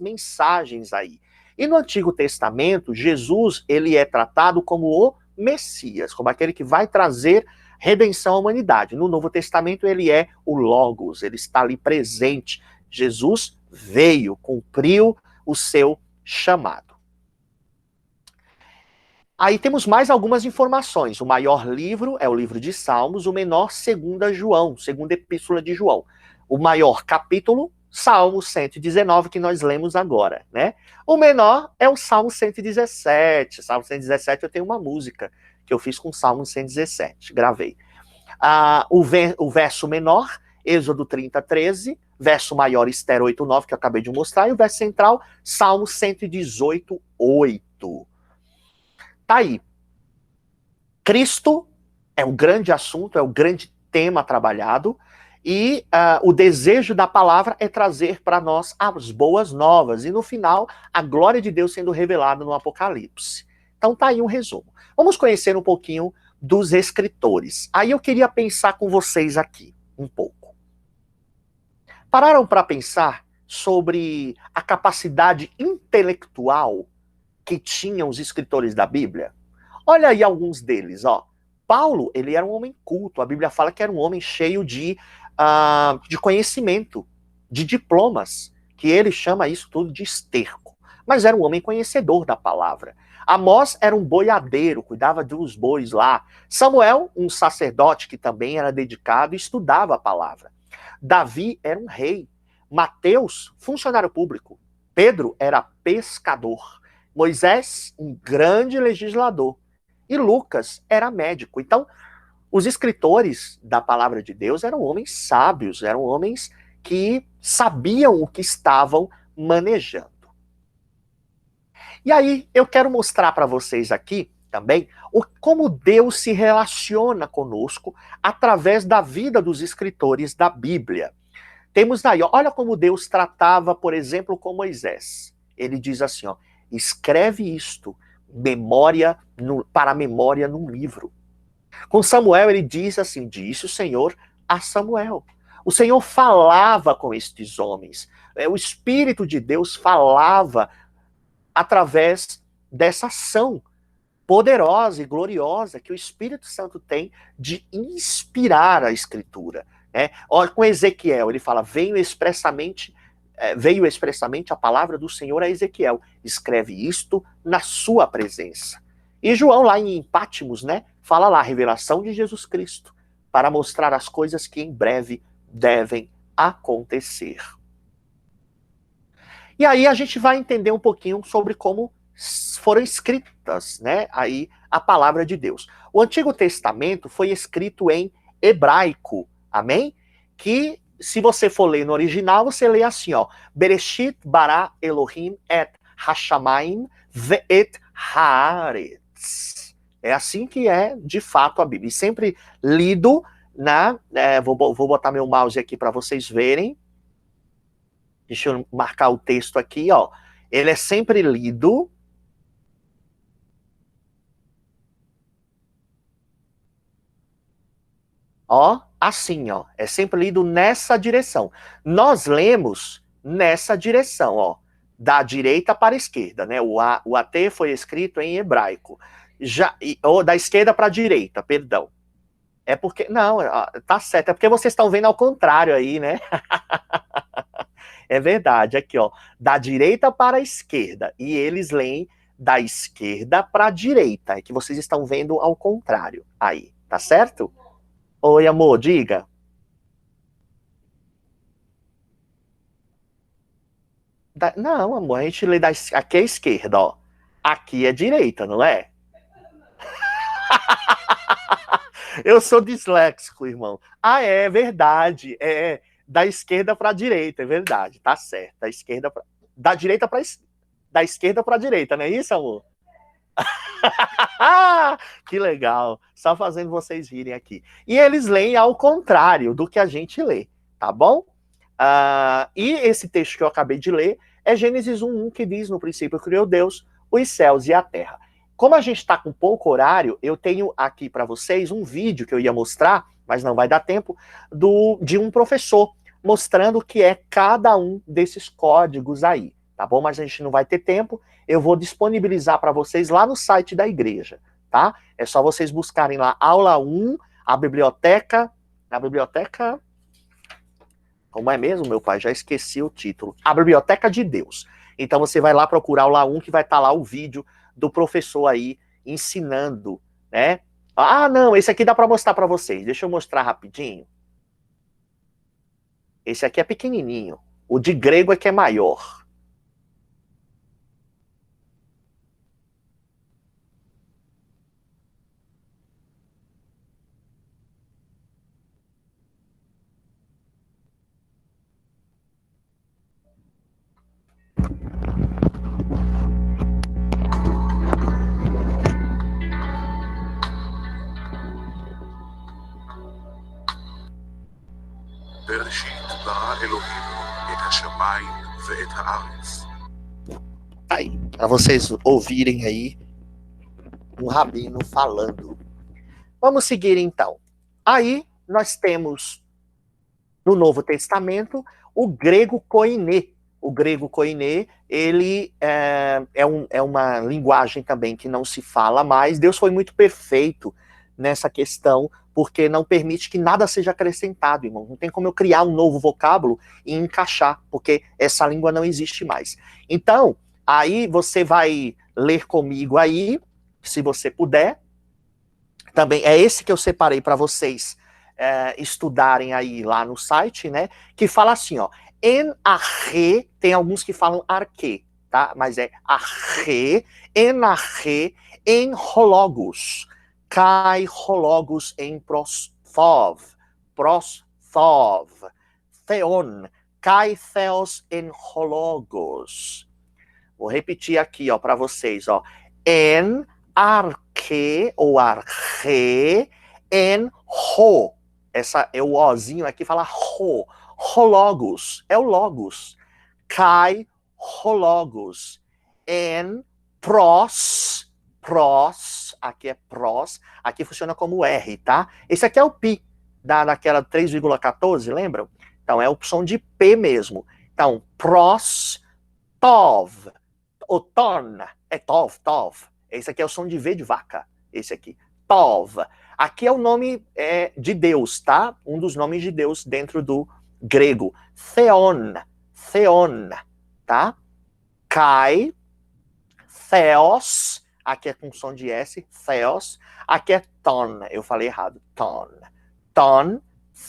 Speaker 1: mensagens aí. E no Antigo Testamento, Jesus, ele é tratado como o Messias, como aquele que vai trazer redenção à humanidade. No Novo Testamento, ele é o Logos, ele está ali presente. Jesus veio, cumpriu o seu chamado. Aí temos mais algumas informações. O maior livro é o livro de Salmos, o menor, 2 João, segunda epístola de João. O maior capítulo, Salmo 119, que nós lemos agora, né? O menor é o Salmo 117. Salmo 117 eu tenho uma música que eu fiz com o Salmo 117, gravei. O verso menor, Êxodo 30, 13, verso maior, Esther 8, 9, que eu acabei de mostrar, e o verso central, Salmo 118, 8. Tá aí. Cristo é o grande assunto, é o grande tema trabalhado, e o desejo da palavra é trazer para nós as boas novas, e no final, a glória de Deus sendo revelada no Apocalipse. Então tá aí um resumo. Vamos conhecer um pouquinho dos escritores. Aí eu queria pensar com vocês aqui, um pouco. Pararam para pensar sobre a capacidade intelectual que tinham os escritores da Bíblia? Olha aí alguns deles, ó. Paulo, ele era um homem culto, a Bíblia fala que era um homem cheio de conhecimento, de diplomas, que ele chama isso tudo de esterco. Mas era um homem conhecedor da palavra. Amós era um boiadeiro, cuidava dos bois lá. Samuel, um sacerdote que também era dedicado e estudava a palavra. Davi era um rei. Mateus, funcionário público. Pedro era pescador. Moisés, um grande legislador. E Lucas era médico. Então, os escritores da palavra de Deus eram homens sábios, eram homens que sabiam o que estavam manejando. E aí, eu quero mostrar para vocês aqui também como Deus se relaciona conosco através da vida dos escritores da Bíblia. Temos aí, olha como Deus tratava, por exemplo, com Moisés. Ele diz assim, ó, escreve isto, para a memória num livro. Com Samuel, ele diz assim, disse o Senhor a Samuel. O Senhor falava com estes homens. O Espírito de Deus falava através dessa ação poderosa e gloriosa que o Espírito Santo tem de inspirar a Escritura. Olha, com Ezequiel, ele fala, veio expressamente a palavra do Senhor a Ezequiel. Escreve isto na sua presença. E João, lá em Pátimos, fala lá, a revelação de Jesus Cristo, para mostrar as coisas que em breve devem acontecer. E aí a gente vai entender um pouquinho sobre como foram escritas, aí a palavra de Deus. O Antigo Testamento foi escrito em hebraico, amém? Que, se você for ler no original, você lê assim, ó, Bereshit bara Elohim et hashamayim ve'et haaretz. É assim que é, de fato, a Bíblia. E sempre lido vou botar meu mouse aqui para vocês verem. Deixa eu marcar o texto aqui, ó. Ele é sempre lido. Ó, assim, ó. É sempre lido nessa direção. Nós lemos nessa direção, ó. Da direita para a esquerda, O AT foi escrito em hebraico. Ou da esquerda para a direita, perdão. É porque... Não, tá certo. É porque vocês estão vendo ao contrário aí, É verdade, aqui, ó. Da direita para a esquerda. E eles leem da esquerda para a direita. É que vocês estão vendo ao contrário. Aí, tá certo? Oi, amor, diga. Não, amor, a gente lê aqui é esquerda, ó. Aqui é direita, não é? Eu sou disléxico, irmão. É verdade. Da esquerda para a direita, é verdade. Tá certo. Da esquerda para a direita, não é isso, amor? Que legal. Só fazendo vocês virem aqui. E eles leem ao contrário do que a gente lê, tá bom? E esse texto que eu acabei de ler é Gênesis 1:1, que diz: no princípio criou Deus os céus e a terra. Como a gente está com pouco horário, eu tenho aqui para vocês um vídeo que eu ia mostrar, mas não vai dar tempo, de um professor mostrando o que é cada um desses códigos aí, tá bom? Mas a gente não vai ter tempo, eu vou disponibilizar para vocês lá no site da igreja, tá? É só vocês buscarem lá aula 1, a biblioteca, como é mesmo, meu pai? Já esqueci o título. A Biblioteca de Deus. Então você vai lá procurar aula 1, que vai estar lá o vídeo do professor aí ensinando, né? Ah, não, esse aqui dá para mostrar para vocês. Deixa eu mostrar rapidinho. Esse aqui é pequenininho. O de grego é que é maior.
Speaker 8: בראשית ברא אלוהים את השמיים ואת הארץ.
Speaker 1: Aí, para vocês ouvirem aí um rabino falando. Vamos seguir então. Aí nós temos no Novo Testamento o grego koiné. O grego koiné, ele é uma linguagem também que não se fala mais. Deus foi muito perfeito nessa questão, porque não permite que nada seja acrescentado, irmão. Não tem como eu criar um novo vocábulo e encaixar, porque essa língua não existe mais. Então, aí você vai ler comigo aí, se você puder. Também é esse que eu separei para vocês estudarem aí lá no site, né? Que fala assim, ó. En arre, tem alguns que falam arque, tá? Mas é arre, en arre, en hologos. Kai hologos em prosthov, theon, kai theos en hologos. Vou repetir aqui, ó, para vocês, ó. En arque ou arche, en ho. Essa é o ozinho aqui, fala ho. Hologos, é o logos. Kai hologos. En pros, aqui é pros, aqui funciona como R, tá? Esse aqui é o pi, daquela 3,14, lembram? Então é o som de P mesmo. Então, pros, tov, o ton, é tov. Esse aqui é o som de V de vaca, esse aqui, tov. Aqui é o nome de Deus, tá? Um dos nomes de Deus dentro do grego. Theon, tá? Kai, theos, aqui é com som de S, theos. Aqui é ton, eu falei errado, ton. Ton,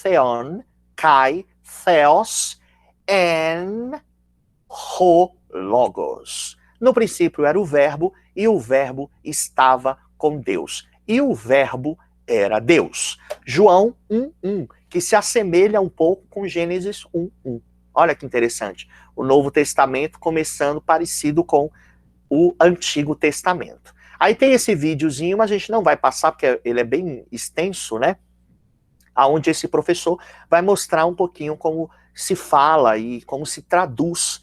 Speaker 1: theon, kai, theos, en, logos. No princípio era o verbo, e o verbo estava com Deus. E o verbo era Deus. João 1:1, que se assemelha um pouco com Gênesis 1:1. Olha que interessante. O Novo Testamento começando parecido com o Antigo Testamento. Aí tem esse videozinho, mas a gente não vai passar, porque ele é bem extenso, né? Aonde esse professor vai mostrar um pouquinho como se fala e como se traduz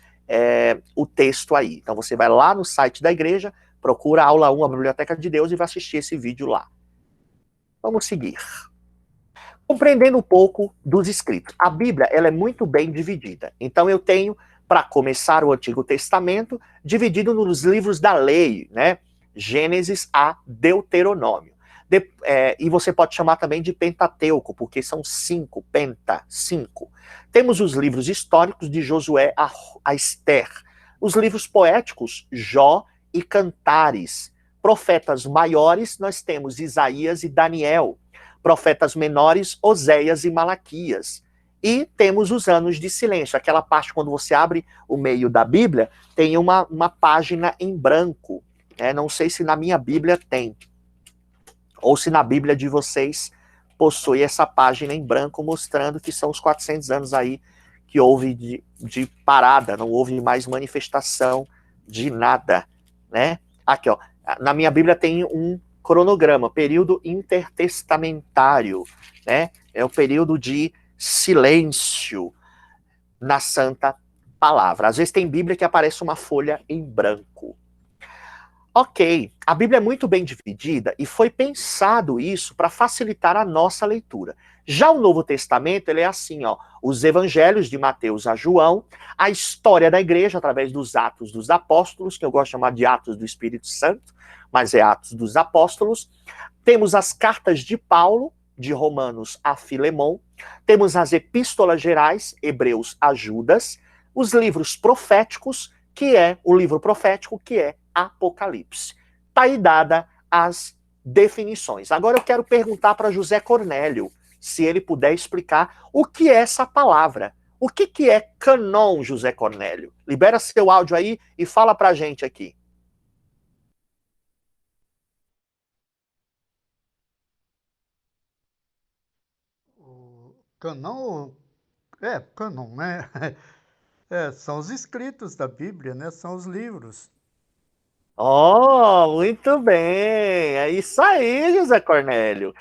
Speaker 1: o texto aí. Então você vai lá no site da igreja, procura a aula 1, a Biblioteca de Deus, e vai assistir esse vídeo lá. Vamos seguir. Compreendendo um pouco dos escritos. A Bíblia, ela é muito bem dividida. Então eu tenho, para começar, o Antigo Testamento, dividido nos livros da lei, né? Gênesis a Deuteronômio. E você pode chamar também de Pentateuco, porque são 5, penta, 5. Temos os livros históricos de Josué a Esther. Os livros poéticos, Jó e Cantares. Profetas maiores, nós temos Isaías e Daniel. Profetas menores, Oséias e Malaquias. E temos os anos de silêncio, aquela parte quando você abre o meio da Bíblia, tem uma página em branco. Não sei se na minha Bíblia tem, ou se na Bíblia de vocês possui essa página em branco, mostrando que são os 400 anos aí que houve de parada, não houve mais manifestação de nada, né? Aqui, ó, na minha Bíblia tem um cronograma, período intertestamentário, né? É o período de silêncio na santa palavra. Às vezes tem Bíblia que aparece uma folha em branco. Ok, a Bíblia é muito bem dividida e foi pensado isso para facilitar a nossa leitura. Já o Novo Testamento, ele é assim, ó, os evangelhos de Mateus a João, a história da igreja através dos Atos dos Apóstolos, que eu gosto de chamar de Atos do Espírito Santo, mas é Atos dos Apóstolos. Temos as cartas de Paulo, de Romanos a Filemon, temos as epístolas gerais, Hebreus a Judas, os livros proféticos, que é o livro profético, que é Apocalipse. Está aí dada as definições. Agora eu quero perguntar para José Cornélio, se ele puder explicar o que é essa palavra. O que é canon, José Cornélio? Libera seu áudio aí e fala para a gente aqui.
Speaker 5: O canon, canon, né? São os escritos da Bíblia, né? São os livros.
Speaker 1: Oh, muito bem. É isso aí, José Cornélio.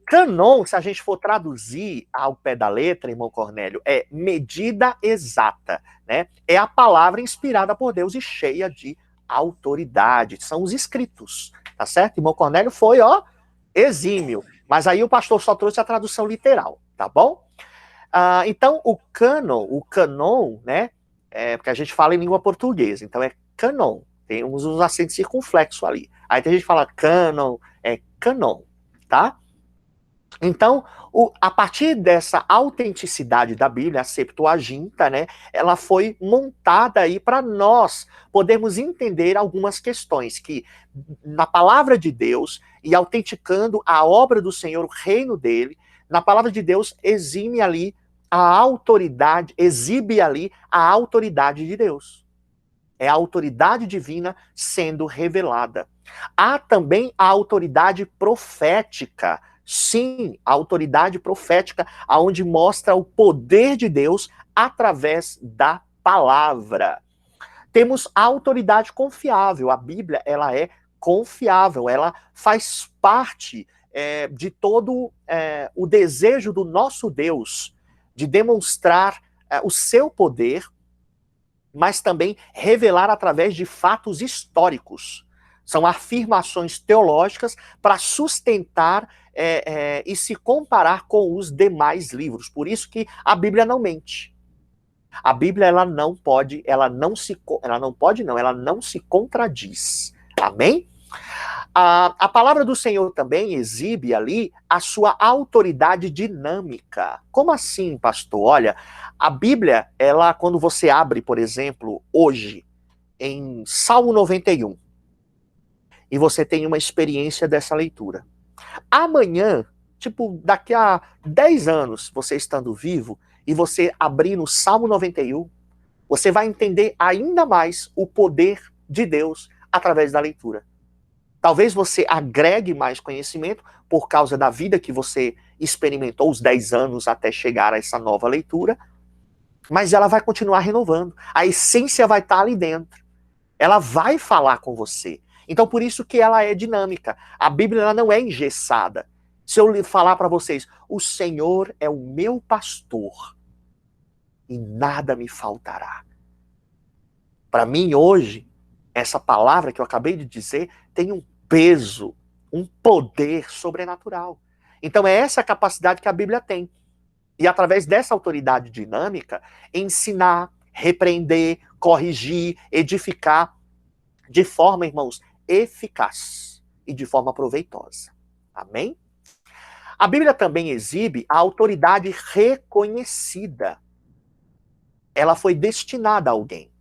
Speaker 1: Canon, se a gente for traduzir ao pé da letra, irmão Cornélio, é medida exata, né? É a palavra inspirada por Deus e cheia de autoridade. São os escritos, tá certo? Irmão Cornélio foi, ó, exímio. Mas aí o pastor só trouxe a tradução literal, tá bom? Então, o canon, né? Porque a gente fala em língua portuguesa, então é canon. Tem uns acentos circunflexos ali. Aí tem gente que fala canon, é canon, tá? Então, a partir dessa autenticidade da Bíblia, a Septuaginta, né, ela foi montada aí para nós podermos entender algumas questões que, na palavra de Deus, e autenticando a obra do Senhor, o reino dele, na palavra de Deus exime ali a autoridade, exibe ali a autoridade de Deus. É a autoridade divina sendo revelada. Há também a autoridade profética. Sim, a autoridade profética, aonde mostra o poder de Deus através da palavra. Temos a autoridade confiável. A Bíblia, ela é confiável, ela faz parte de todo o desejo do nosso Deus de demonstrar o seu poder, mas também revelar através de fatos históricos. São afirmações teológicas para sustentar e se comparar com os demais livros. Por isso que a Bíblia não mente. A Bíblia ela não se contradiz. Amém? A palavra do Senhor também exibe ali a sua autoridade dinâmica. Como assim, pastor? Olha, a Bíblia, ela, quando você abre, por exemplo, hoje, em Salmo 91, e você tem uma experiência dessa leitura. Amanhã, tipo, daqui a 10 anos, você estando vivo, e você abrir no Salmo 91, você vai entender ainda mais o poder de Deus através da leitura. Talvez você agregue mais conhecimento por causa da vida que você experimentou, os 10 anos até chegar a essa nova leitura, mas ela vai continuar renovando. A essência vai estar ali dentro. Ela vai falar com você. Então, por isso que ela é dinâmica. A Bíblia ela não é engessada. Se eu falar para vocês, o Senhor é o meu pastor e nada me faltará. Para mim, hoje, essa palavra que eu acabei de dizer tem um peso, um poder sobrenatural. Então, é essa capacidade que a Bíblia tem. E através dessa autoridade dinâmica, ensinar, repreender, corrigir, edificar de forma, irmãos, eficaz e de forma proveitosa. Amém? A Bíblia também exibe a autoridade reconhecida. Ela foi destinada a alguém.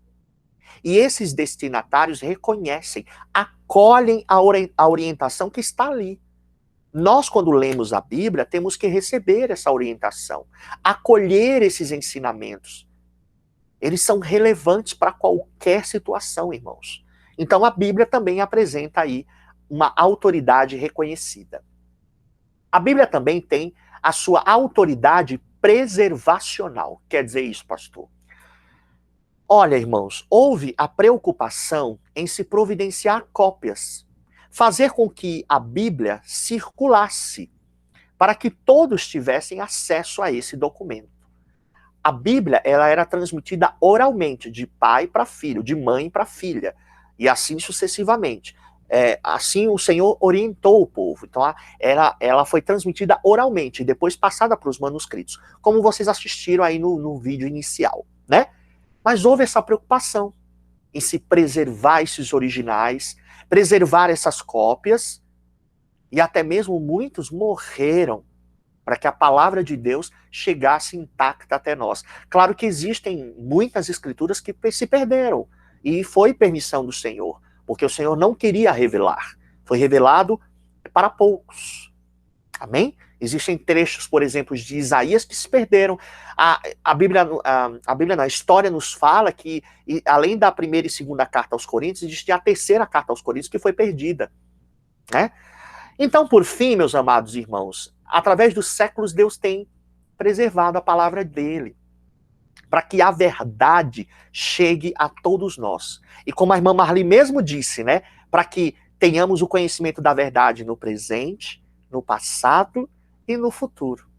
Speaker 1: E esses destinatários reconhecem, acolhem a orientação que está ali. Nós, quando lemos a Bíblia, temos que receber essa orientação, acolher esses ensinamentos. Eles são relevantes para qualquer situação, irmãos. Então, a Bíblia também apresenta aí uma autoridade reconhecida. A Bíblia também tem a sua autoridade preservacional. Quer dizer isso, pastor? Olha, irmãos, houve a preocupação em se providenciar cópias, fazer com que a Bíblia circulasse, para que todos tivessem acesso a esse documento. A Bíblia, ela era transmitida oralmente, de pai para filho, de mãe para filha, e assim sucessivamente. Assim o Senhor orientou o povo. Então ela foi transmitida oralmente, e depois passada para os manuscritos, como vocês assistiram aí no vídeo inicial, né? Mas houve essa preocupação em se preservar esses originais, preservar essas cópias, e até mesmo muitos morreram para que a palavra de Deus chegasse intacta até nós. Claro que existem muitas escrituras que se perderam, e foi permissão do Senhor, porque o Senhor não queria revelar. Foi revelado para poucos. Amém? Existem trechos, por exemplo, de Isaías que se perderam. A Bíblia não, a história nos fala que, além da primeira e segunda carta aos Coríntios, existe a terceira carta aos Coríntios que foi perdida, né? Então, por fim, meus amados irmãos, através dos séculos, Deus tem preservado a palavra dele, para que a verdade chegue a todos nós. E como a irmã Marli mesmo disse, né, para que tenhamos o conhecimento da verdade no presente, no passado e no futuro.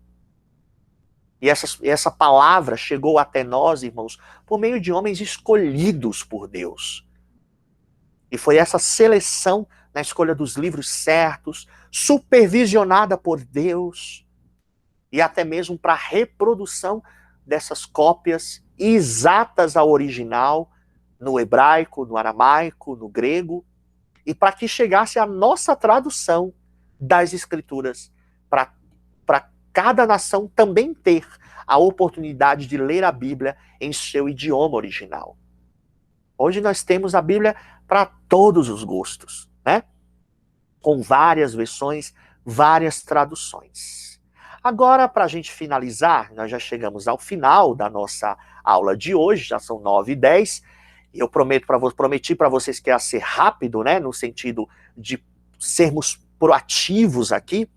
Speaker 1: E essa palavra chegou até nós, irmãos, por meio de homens escolhidos por Deus. E foi essa seleção na escolha dos livros certos, supervisionada por Deus, e até mesmo para a reprodução dessas cópias exatas ao original, no hebraico, no aramaico, no grego, e para que chegasse a nossa tradução das escrituras, para cada nação também ter a oportunidade de ler a Bíblia em seu idioma original. Hoje nós temos a Bíblia para todos os gostos, né? Com várias versões, várias traduções. Agora, para a gente finalizar, nós já chegamos ao final da nossa aula de hoje, já são 9h10, e eu prometi para vocês que ia ser rápido, né, no sentido de sermos proativos aqui,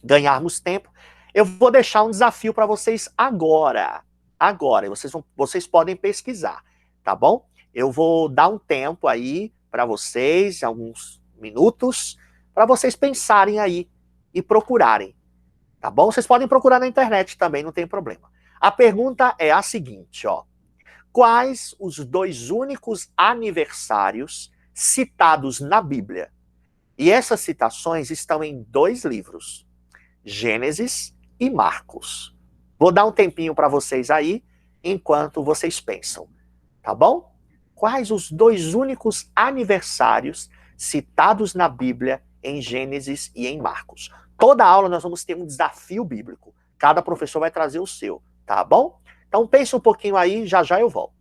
Speaker 1: ganharmos tempo. Eu vou deixar um desafio para vocês agora. Agora, vocês podem pesquisar, tá bom? Eu vou dar um tempo aí para vocês, alguns minutos, para vocês pensarem aí e procurarem, tá bom? Vocês podem procurar na internet também, não tem problema. A pergunta é a seguinte, ó. Quais os 2 únicos aniversários citados na Bíblia? E essas citações estão em 2 livros, Gênesis e Marcos. Vou dar um tempinho para vocês aí, enquanto vocês pensam, tá bom? Quais os 2 únicos aniversários citados na Bíblia em Gênesis e em Marcos? Toda aula nós vamos ter um desafio bíblico. Cada professor vai trazer o seu, tá bom? Então pensa um pouquinho aí, já já eu volto.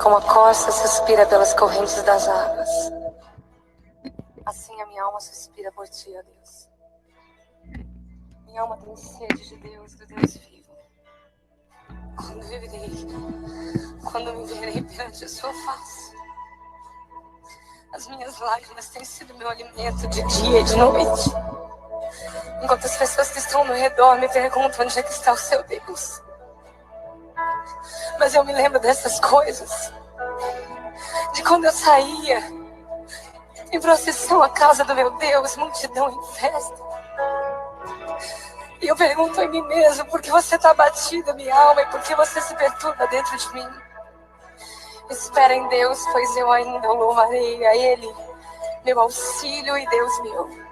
Speaker 9: Como a costa suspira pelas correntes das águas, assim a minha alma suspira por ti, ó Deus. Minha alma tem sede de Deus, do Deus vivo. Quando me verei perante a sua face. As minhas lágrimas têm sido meu alimento de dia e de noite. Enquanto as pessoas que estão ao meu redor me perguntam onde é que está o seu Deus. Mas eu me lembro dessas coisas, de quando eu saía em procissão à casa do meu Deus, multidão em festa. E eu pergunto em mim mesmo, por que você está abatida, minha alma, e por que você se perturba dentro de mim? Espera em Deus, pois eu ainda o louvarei a Ele, meu auxílio e Deus meu.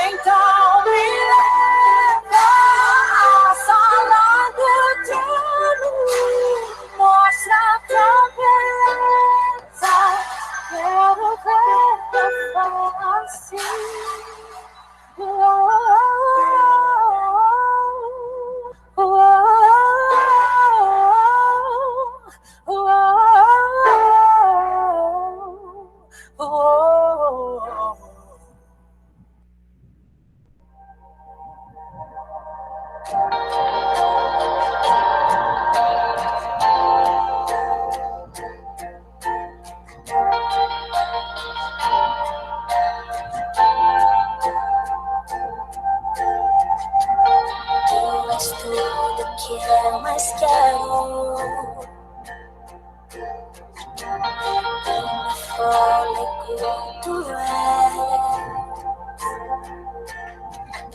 Speaker 9: Então me leva à sala do trono, mostra tua beleza. Dando fôlego do ar.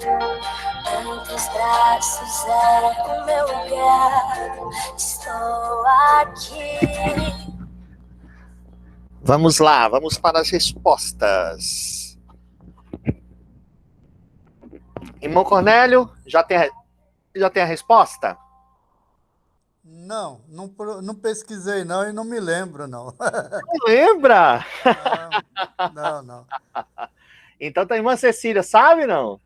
Speaker 9: Em teus braços é o meu lugar. Estou aqui.
Speaker 1: Vamos lá, vamos para as respostas. Irmão Cornélio, já tem a resposta?
Speaker 5: Não pesquisei não e não me lembro não.
Speaker 1: Não lembra?
Speaker 5: Não.
Speaker 1: Então a irmã Cecília sabe, não?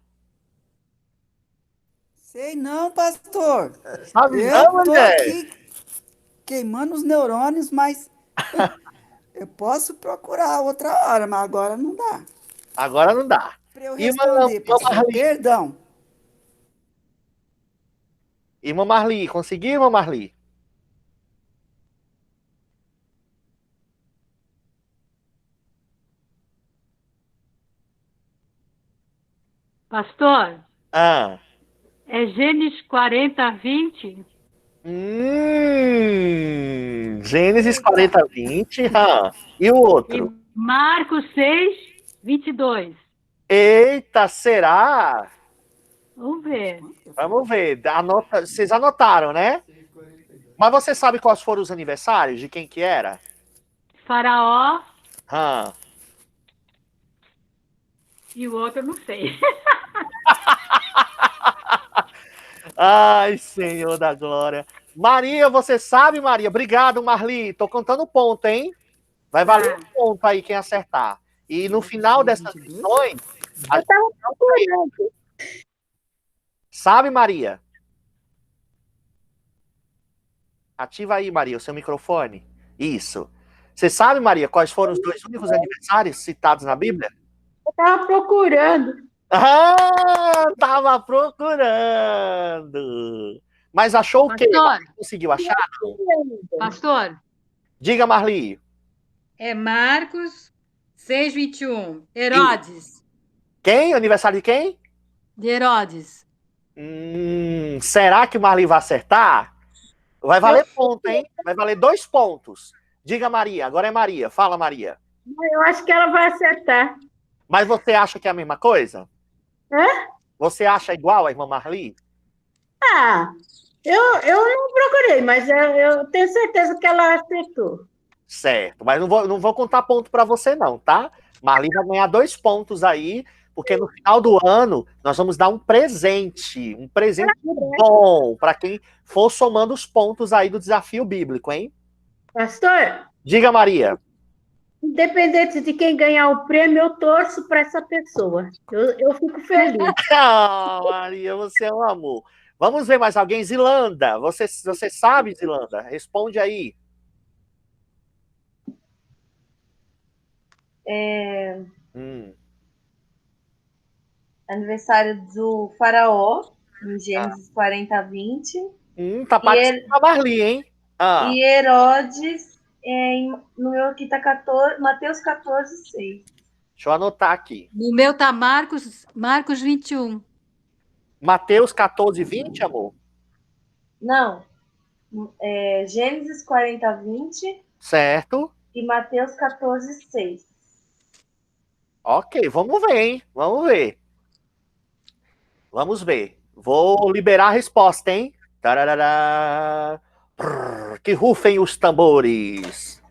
Speaker 7: Sei não, pastor.
Speaker 1: Sabe
Speaker 7: Eu
Speaker 1: não,
Speaker 7: tô
Speaker 1: André?
Speaker 7: aqui queimando os neurônios, mas eu posso procurar outra hora, mas agora não dá.
Speaker 1: Agora não dá.
Speaker 7: Para eu
Speaker 1: Irmã
Speaker 7: responder, pastor.
Speaker 1: Marli.
Speaker 7: Perdão.
Speaker 1: Irmã Marli, conseguiu, irmã Marli?
Speaker 6: Pastor,
Speaker 1: Ah.
Speaker 6: é Gênesis 40, 20?
Speaker 1: Gênesis 40, 20. E o outro?
Speaker 6: E Marcos 6, 22.
Speaker 1: Eita, será?
Speaker 6: Vamos ver.
Speaker 1: Vamos ver. Vocês anotaram, né? Mas você sabe quais foram os aniversários? De quem que era?
Speaker 6: Faraó
Speaker 1: Ah.
Speaker 6: e o outro eu não sei.
Speaker 1: Ai, Senhor da glória. Maria, você sabe, Maria? Obrigado, Marli. Tô contando ponto, hein? Vai valer um ponto aí quem acertar. E no final dessas lições... Sabe, Maria? Ativa aí, Maria, o seu microfone. Isso. Você sabe, Maria, quais foram os 2 únicos aniversários citados na Bíblia?
Speaker 6: Eu estava procurando.
Speaker 1: Tava procurando. Mas achou o quê? Conseguiu achar?
Speaker 2: Pastor,
Speaker 1: Diga, Marli.
Speaker 2: é Marcos 6, 21. Herodes.
Speaker 1: Quem? Aniversário de quem?
Speaker 2: De Herodes.
Speaker 1: Será que o Marli vai acertar? Vai valer ponto, hein? Vai valer 2 pontos. Diga, Maria. Agora é Maria. Fala, Maria.
Speaker 6: Eu acho que ela vai acertar.
Speaker 1: Mas você acha que é a mesma coisa?
Speaker 6: Hã?
Speaker 1: Você acha igual a irmã Marli?
Speaker 6: Eu não procurei, mas eu tenho certeza que ela acertou.
Speaker 1: Certo, mas não vou contar ponto para você não, tá? Marli vai ganhar 2 pontos aí, porque no final do ano nós vamos dar um presente bom para quem for somando os pontos aí do desafio bíblico, hein?
Speaker 6: Pastor,
Speaker 1: Diga, Maria.
Speaker 6: independente de quem ganhar o prêmio, eu torço para essa pessoa. Eu fico feliz.
Speaker 1: Maria, você é um amor. Vamos ver mais alguém. Zilanda, você sabe, Zilanda? Responde aí.
Speaker 3: Aniversário do Faraó, em Gênesis 40, 20.
Speaker 1: Tá parecendo a Marli, hein?
Speaker 3: E Herodes, no meu aqui tá Mateus 14, 6.
Speaker 1: Deixa eu anotar aqui.
Speaker 2: No meu tá Marcos 21.
Speaker 1: Mateus 14, 20, amor?
Speaker 3: Não. Gênesis 40, 20.
Speaker 1: Certo.
Speaker 3: E Mateus 14, 6.
Speaker 1: Ok, vamos ver, hein? Vamos ver. Vamos ver. Vou liberar a resposta, hein? Tararara. Que rufem os tambores.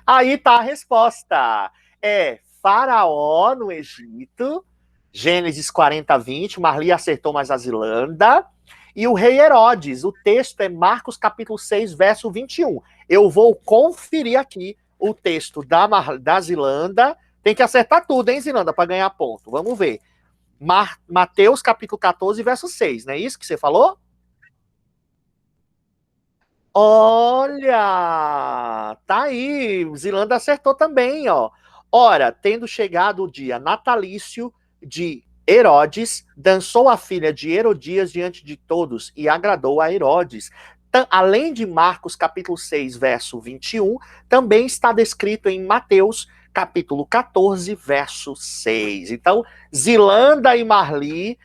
Speaker 1: Aí tá a resposta. É Faraó no Egito, Gênesis 40, 20. Marli acertou, mas a Zilanda. E o rei Herodes. O texto é Marcos capítulo 6, verso 21. Eu vou conferir aqui o texto da Zilanda. Tem que acertar tudo, hein, Zilanda, para ganhar ponto. Vamos ver. Mateus capítulo 14, verso 6. Não é isso que você falou? Olha! Tá aí. Zilanda acertou também, ó. Ora, tendo chegado o dia natalício de Herodes, dançou a filha de Herodias diante de todos e agradou a Herodes. Além de Marcos capítulo 6, verso 21, também está descrito em Mateus capítulo 14, verso 6. Então, Zilanda e Marli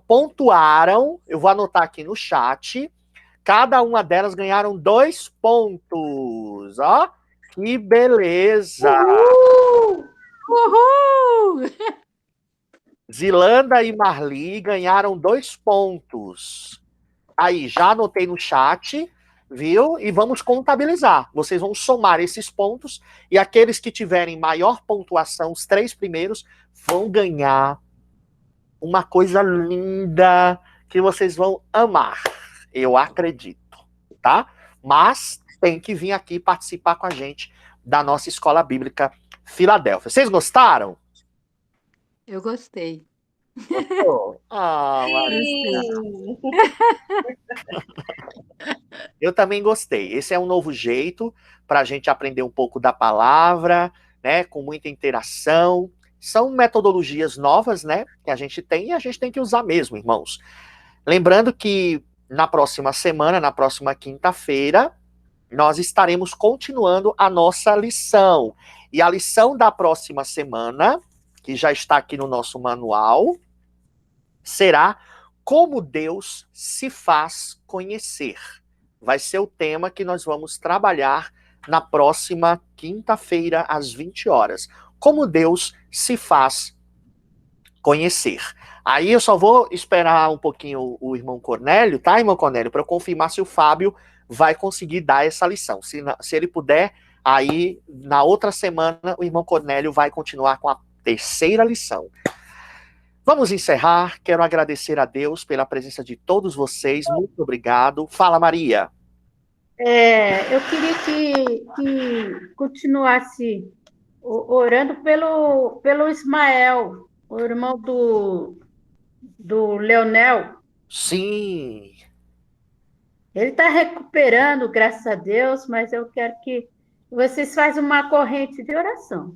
Speaker 1: pontuaram, eu vou anotar aqui no chat, Cada uma delas ganharam 2 pontos. Ó, que beleza!
Speaker 2: Uhul!
Speaker 1: Zilanda e Marli ganharam 2 pontos. Aí, já anotei no chat, viu? E vamos contabilizar. Vocês vão somar esses pontos e aqueles que tiverem maior pontuação, os 3 primeiros, vão ganhar uma coisa linda que vocês vão amar. Eu acredito, tá? Mas tem que vir aqui participar com a gente da nossa Escola Bíblica Filadélfia. Vocês gostaram?
Speaker 2: Eu gostei.
Speaker 1: Ah, Maria.
Speaker 3: Sim.
Speaker 1: Eu também gostei. Esse é um novo jeito para a gente aprender um pouco da palavra, né? Com muita interação. São metodologias novas, né? Que a gente tem e a gente tem que usar mesmo, irmãos. Lembrando que na próxima semana, na próxima quinta-feira, nós estaremos continuando a nossa lição. E a lição da próxima semana, que já está aqui no nosso manual, será como Deus se faz conhecer. Vai ser o tema que nós vamos trabalhar na próxima quinta-feira, às 20 horas. Como Deus se faz conhecer. Aí eu só vou esperar um pouquinho o irmão Cornélio, tá, irmão Cornélio, para confirmar se o Fábio vai conseguir dar essa lição. Se ele puder, aí na outra semana o irmão Cornélio vai continuar com a terceira lição. Vamos encerrar. Quero agradecer a Deus pela presença de todos vocês. Muito obrigado. Fala, Maria.
Speaker 6: Eu queria que continuasse orando pelo Ismael, o irmão do Leonel.
Speaker 1: Sim.
Speaker 6: Ele está recuperando, graças a Deus, mas eu quero que vocês façam uma corrente de oração.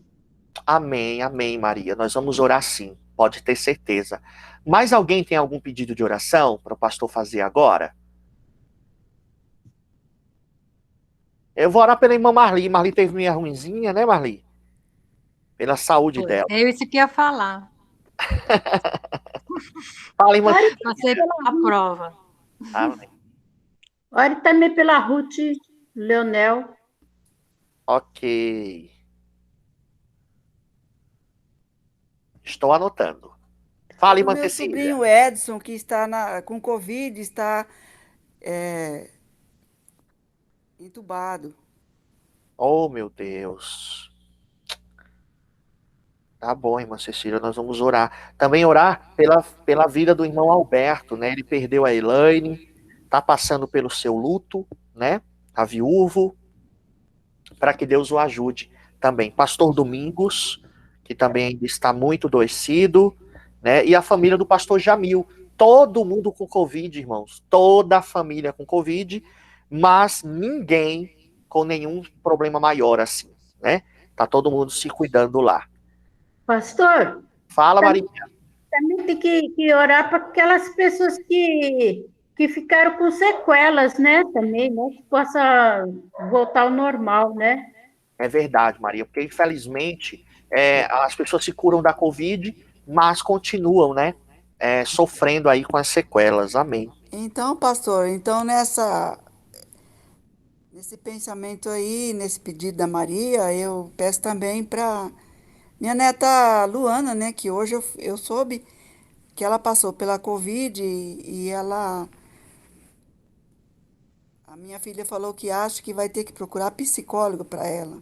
Speaker 1: Amém, amém, Maria. Nós vamos orar sim, pode ter certeza. Mais alguém tem algum pedido de oração para o pastor fazer agora? Eu vou orar pela irmã Marli. Marli teve minha ruinzinha, né, Marli? Pela saúde dela.
Speaker 2: É isso que ia falar.
Speaker 1: Fala, irmã.
Speaker 2: Você aprova.
Speaker 1: Amém.
Speaker 6: Ore também pela Ruth, Leonel.
Speaker 1: Ok. Estou anotando. Fala, irmã
Speaker 7: Meu
Speaker 1: Cecília.
Speaker 7: sobrinho Edson, que está com Covid, está entubado.
Speaker 1: Oh, meu Deus. Tá bom, irmã Cecília, nós vamos orar. Também orar pela vida do irmão Alberto, né? Ele perdeu a Elaine, tá passando pelo seu luto, né? Tá viúvo, para que Deus o ajude também. Pastor Domingos, que também ainda está muito adoecido, né? E a família do pastor Jamil. Todo mundo com Covid, irmãos. Toda a família com Covid, mas ninguém com nenhum problema maior assim, né? Tá todo mundo se cuidando lá.
Speaker 6: Pastor?
Speaker 1: Fala, Maria.
Speaker 6: Também tem que orar para aquelas pessoas que ficaram com sequelas, né? Também, né? Que possa voltar ao normal, né?
Speaker 1: É verdade, Maria, porque infelizmente as pessoas se curam da Covid, mas continuam, né? Sofrendo aí com as sequelas. Amém.
Speaker 7: Então, pastor, nesse pensamento aí, nesse pedido da Maria, eu peço também para minha neta Luana, né? Que hoje eu soube que ela passou pela Covid e a minha filha falou que acha que vai ter que procurar psicólogo para ela.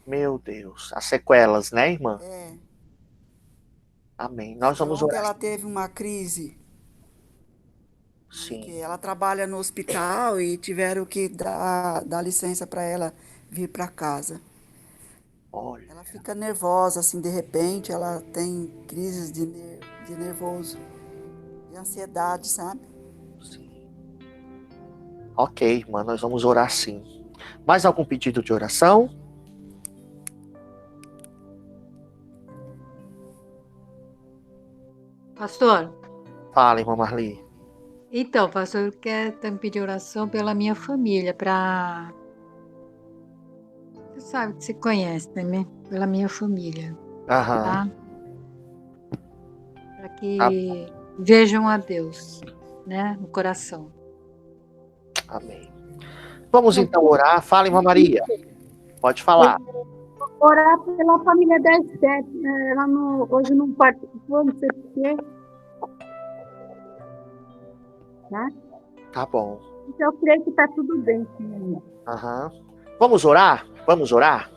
Speaker 1: Meu Deus, as sequelas, né, irmã?
Speaker 7: É.
Speaker 1: Amém. Nós vamos
Speaker 7: Ontem
Speaker 1: orar.
Speaker 7: ela teve uma crise.
Speaker 1: Sim.
Speaker 7: Que ela trabalha no hospital e tiveram que dar licença para ela vir para casa.
Speaker 1: Olha.
Speaker 7: Ela fica nervosa, assim, de repente, ela tem crises de nervoso, de ansiedade, sabe?
Speaker 1: Sim. Ok, irmã, nós vamos orar sim. Mais algum pedido de oração?
Speaker 2: Pastor?
Speaker 1: Fala, irmã Marli.
Speaker 2: Então, pastor, eu quero também pedir oração pela minha família, para... Você sabe que você conhece, né? Pela minha família,
Speaker 1: Aham.
Speaker 2: tá? Para que vejam a Deus, né? No coração.
Speaker 1: Amém. Vamos então orar. Fala, irmã Maria. Pode falar.
Speaker 6: Orar pela família da Esther. Ela hoje não participou, não sei porquê. Tá?
Speaker 1: Tá bom.
Speaker 6: Então, eu creio que está tudo bem.
Speaker 1: Aham. Vamos orar? Vamos orar?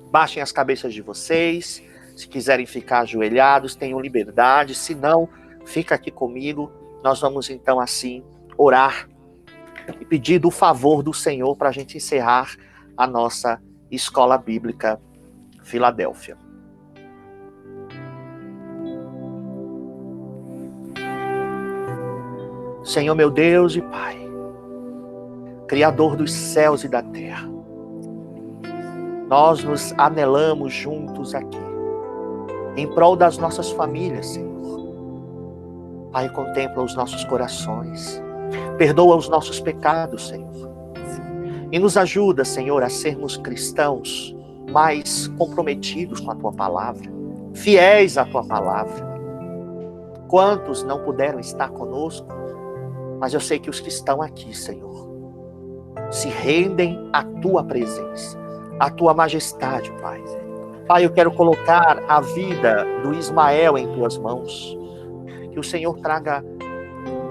Speaker 1: Baixem as cabeças de vocês. Se quiserem ficar ajoelhados, tenham liberdade. Se não, fica aqui comigo. Nós vamos então assim orar e pedir do favor do Senhor para a gente encerrar a nossa Escola Bíblica Filadélfia. Senhor meu Deus e Pai, Criador dos céus e da terra, nós nos anelamos juntos aqui, em prol das nossas famílias, Senhor. Pai, contempla os nossos corações, perdoa os nossos pecados, Senhor. E nos ajuda, Senhor, a sermos cristãos mais comprometidos com a Tua Palavra, fiéis à Tua Palavra. Quantos não puderam estar conosco, mas eu sei que os que estão aqui, Senhor, se rendem à Tua presença, à Tua majestade, Pai. Pai, eu quero colocar a vida do Ismael em Tuas mãos. Que o Senhor traga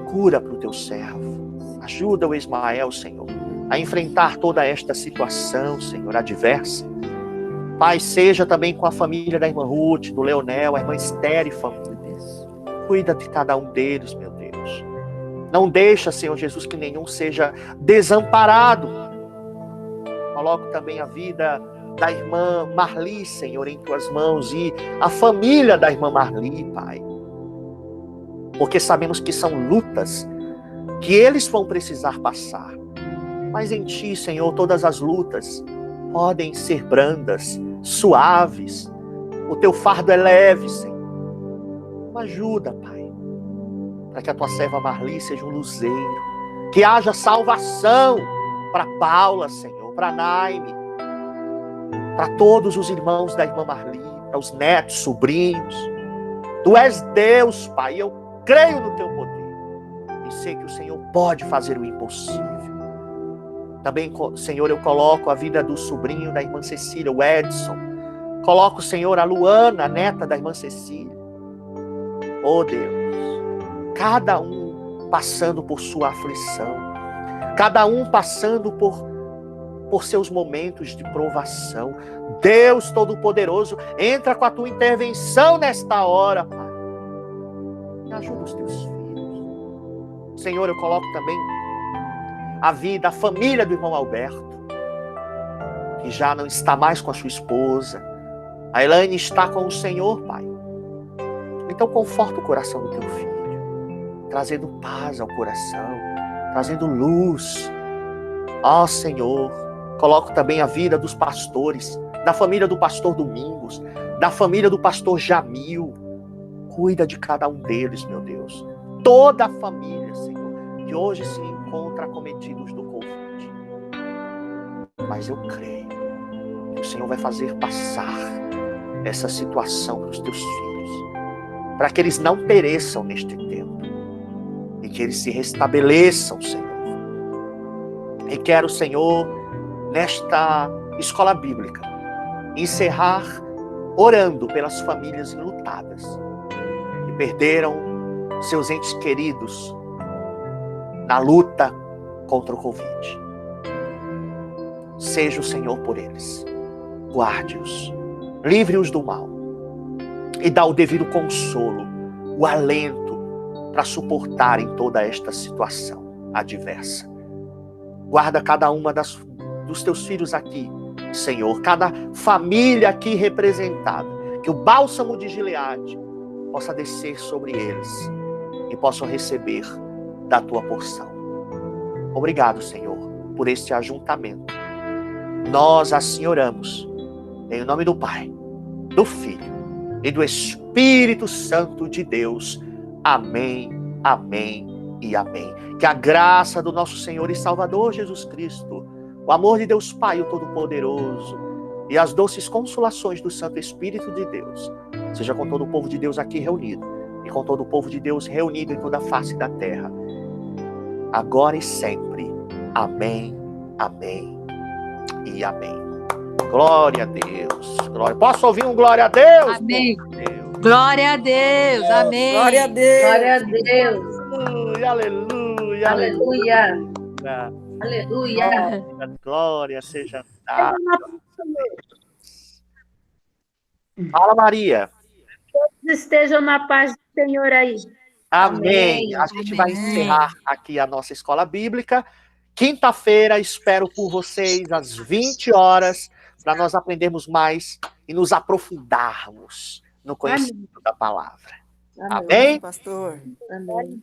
Speaker 1: cura para o Teu servo. Ajuda o Ismael, Senhor, a enfrentar toda esta situação, Senhor, adversa. Pai, seja também com a família da irmã Ruth, do Leonel, a irmã Esther e família. Cuida de cada um deles, meu Deus. Não deixa, Senhor Jesus, que nenhum seja desamparado. Coloco também a vida da irmã Marli, Senhor, em Tuas mãos, e a família da irmã Marli, Pai. Porque sabemos que são lutas que eles vão precisar passar. Mas em Ti, Senhor, todas as lutas podem ser brandas, suaves. O Teu fardo é leve, Senhor. Ajuda, Pai, para que a Tua serva Marli seja um luzeiro. Que haja salvação para Paula, Senhor, para Naime, para todos os irmãos da irmã Marli, para os netos, sobrinhos. Tu és Deus, Pai, eu creio no Teu poder. E sei que o Senhor pode fazer o impossível. Também, Senhor, eu coloco a vida do sobrinho da irmã Cecília, o Edson. Coloco, Senhor, a Luana, a neta da irmã Cecília. Oh, Deus, cada um passando por sua aflição, cada um passando por seus momentos de provação. Deus Todo-Poderoso, entra com a Tua intervenção nesta hora, Pai. E ajuda os Teus filhos. Senhor, eu coloco também a vida, a família do irmão Alberto, que já não está mais com a sua esposa. A Elaine está com o Senhor, Pai. Então conforta o coração do Teu filho, trazendo paz ao coração, trazendo luz. Ó Senhor, coloco também a vida dos pastores, da família do pastor Domingos, da família do pastor Jamil. Cuida de cada um deles, meu Deus. Toda a família, Senhor, que hoje se encontra acometidos do Covid. Mas eu creio que o Senhor vai fazer passar essa situação para os Teus filhos, para que eles não pereçam neste tempo e que eles se restabeleçam, Senhor. E quero, Senhor, nesta escola bíblica, encerrar orando pelas famílias enlutadas que perderam seus entes queridos na luta contra o Covid. Seja o Senhor por eles. Guarde-os, livre-os do mal e dá o devido consolo, o alento para suportarem toda esta situação adversa. Guarda cada uma dos Teus filhos aqui, Senhor, cada família aqui representada, que o bálsamo de Gileade possa descer sobre eles e possam receber da Tua porção. Obrigado, Senhor, por este ajuntamento. Nós assim oramos, em nome do Pai, do Filho e do Espírito Santo de Deus. Amém, amém e amém. Que a graça do nosso Senhor e Salvador Jesus Cristo, o amor de Deus Pai, o Todo-Poderoso, e as doces consolações do Santo Espírito de Deus, seja com todo o povo de Deus aqui reunido, com todo o povo de Deus reunido em toda a face da terra, agora e sempre. Amém, amém e amém. Glória a Deus. Glória. Posso ouvir um glória a Deus?
Speaker 2: Amém.
Speaker 1: Deus.
Speaker 2: Glória a Deus. Amém.
Speaker 7: Glória a Deus.
Speaker 3: Glória a Deus.
Speaker 1: Aleluia, aleluia,
Speaker 3: Aleluia.
Speaker 1: aleluia.
Speaker 3: Aleluia.
Speaker 1: Glória seja dada. Fala, Maria.
Speaker 6: Estejam na paz do Senhor aí.
Speaker 1: Amém.
Speaker 3: Amém.
Speaker 1: A gente vai
Speaker 2: Amém.
Speaker 1: encerrar aqui a nossa escola bíblica. Quinta-feira, espero por vocês às 20 horas, para nós aprendermos mais e nos aprofundarmos no conhecimento da palavra.
Speaker 3: Amém.
Speaker 1: Amém?
Speaker 7: Pastor.
Speaker 3: Amém.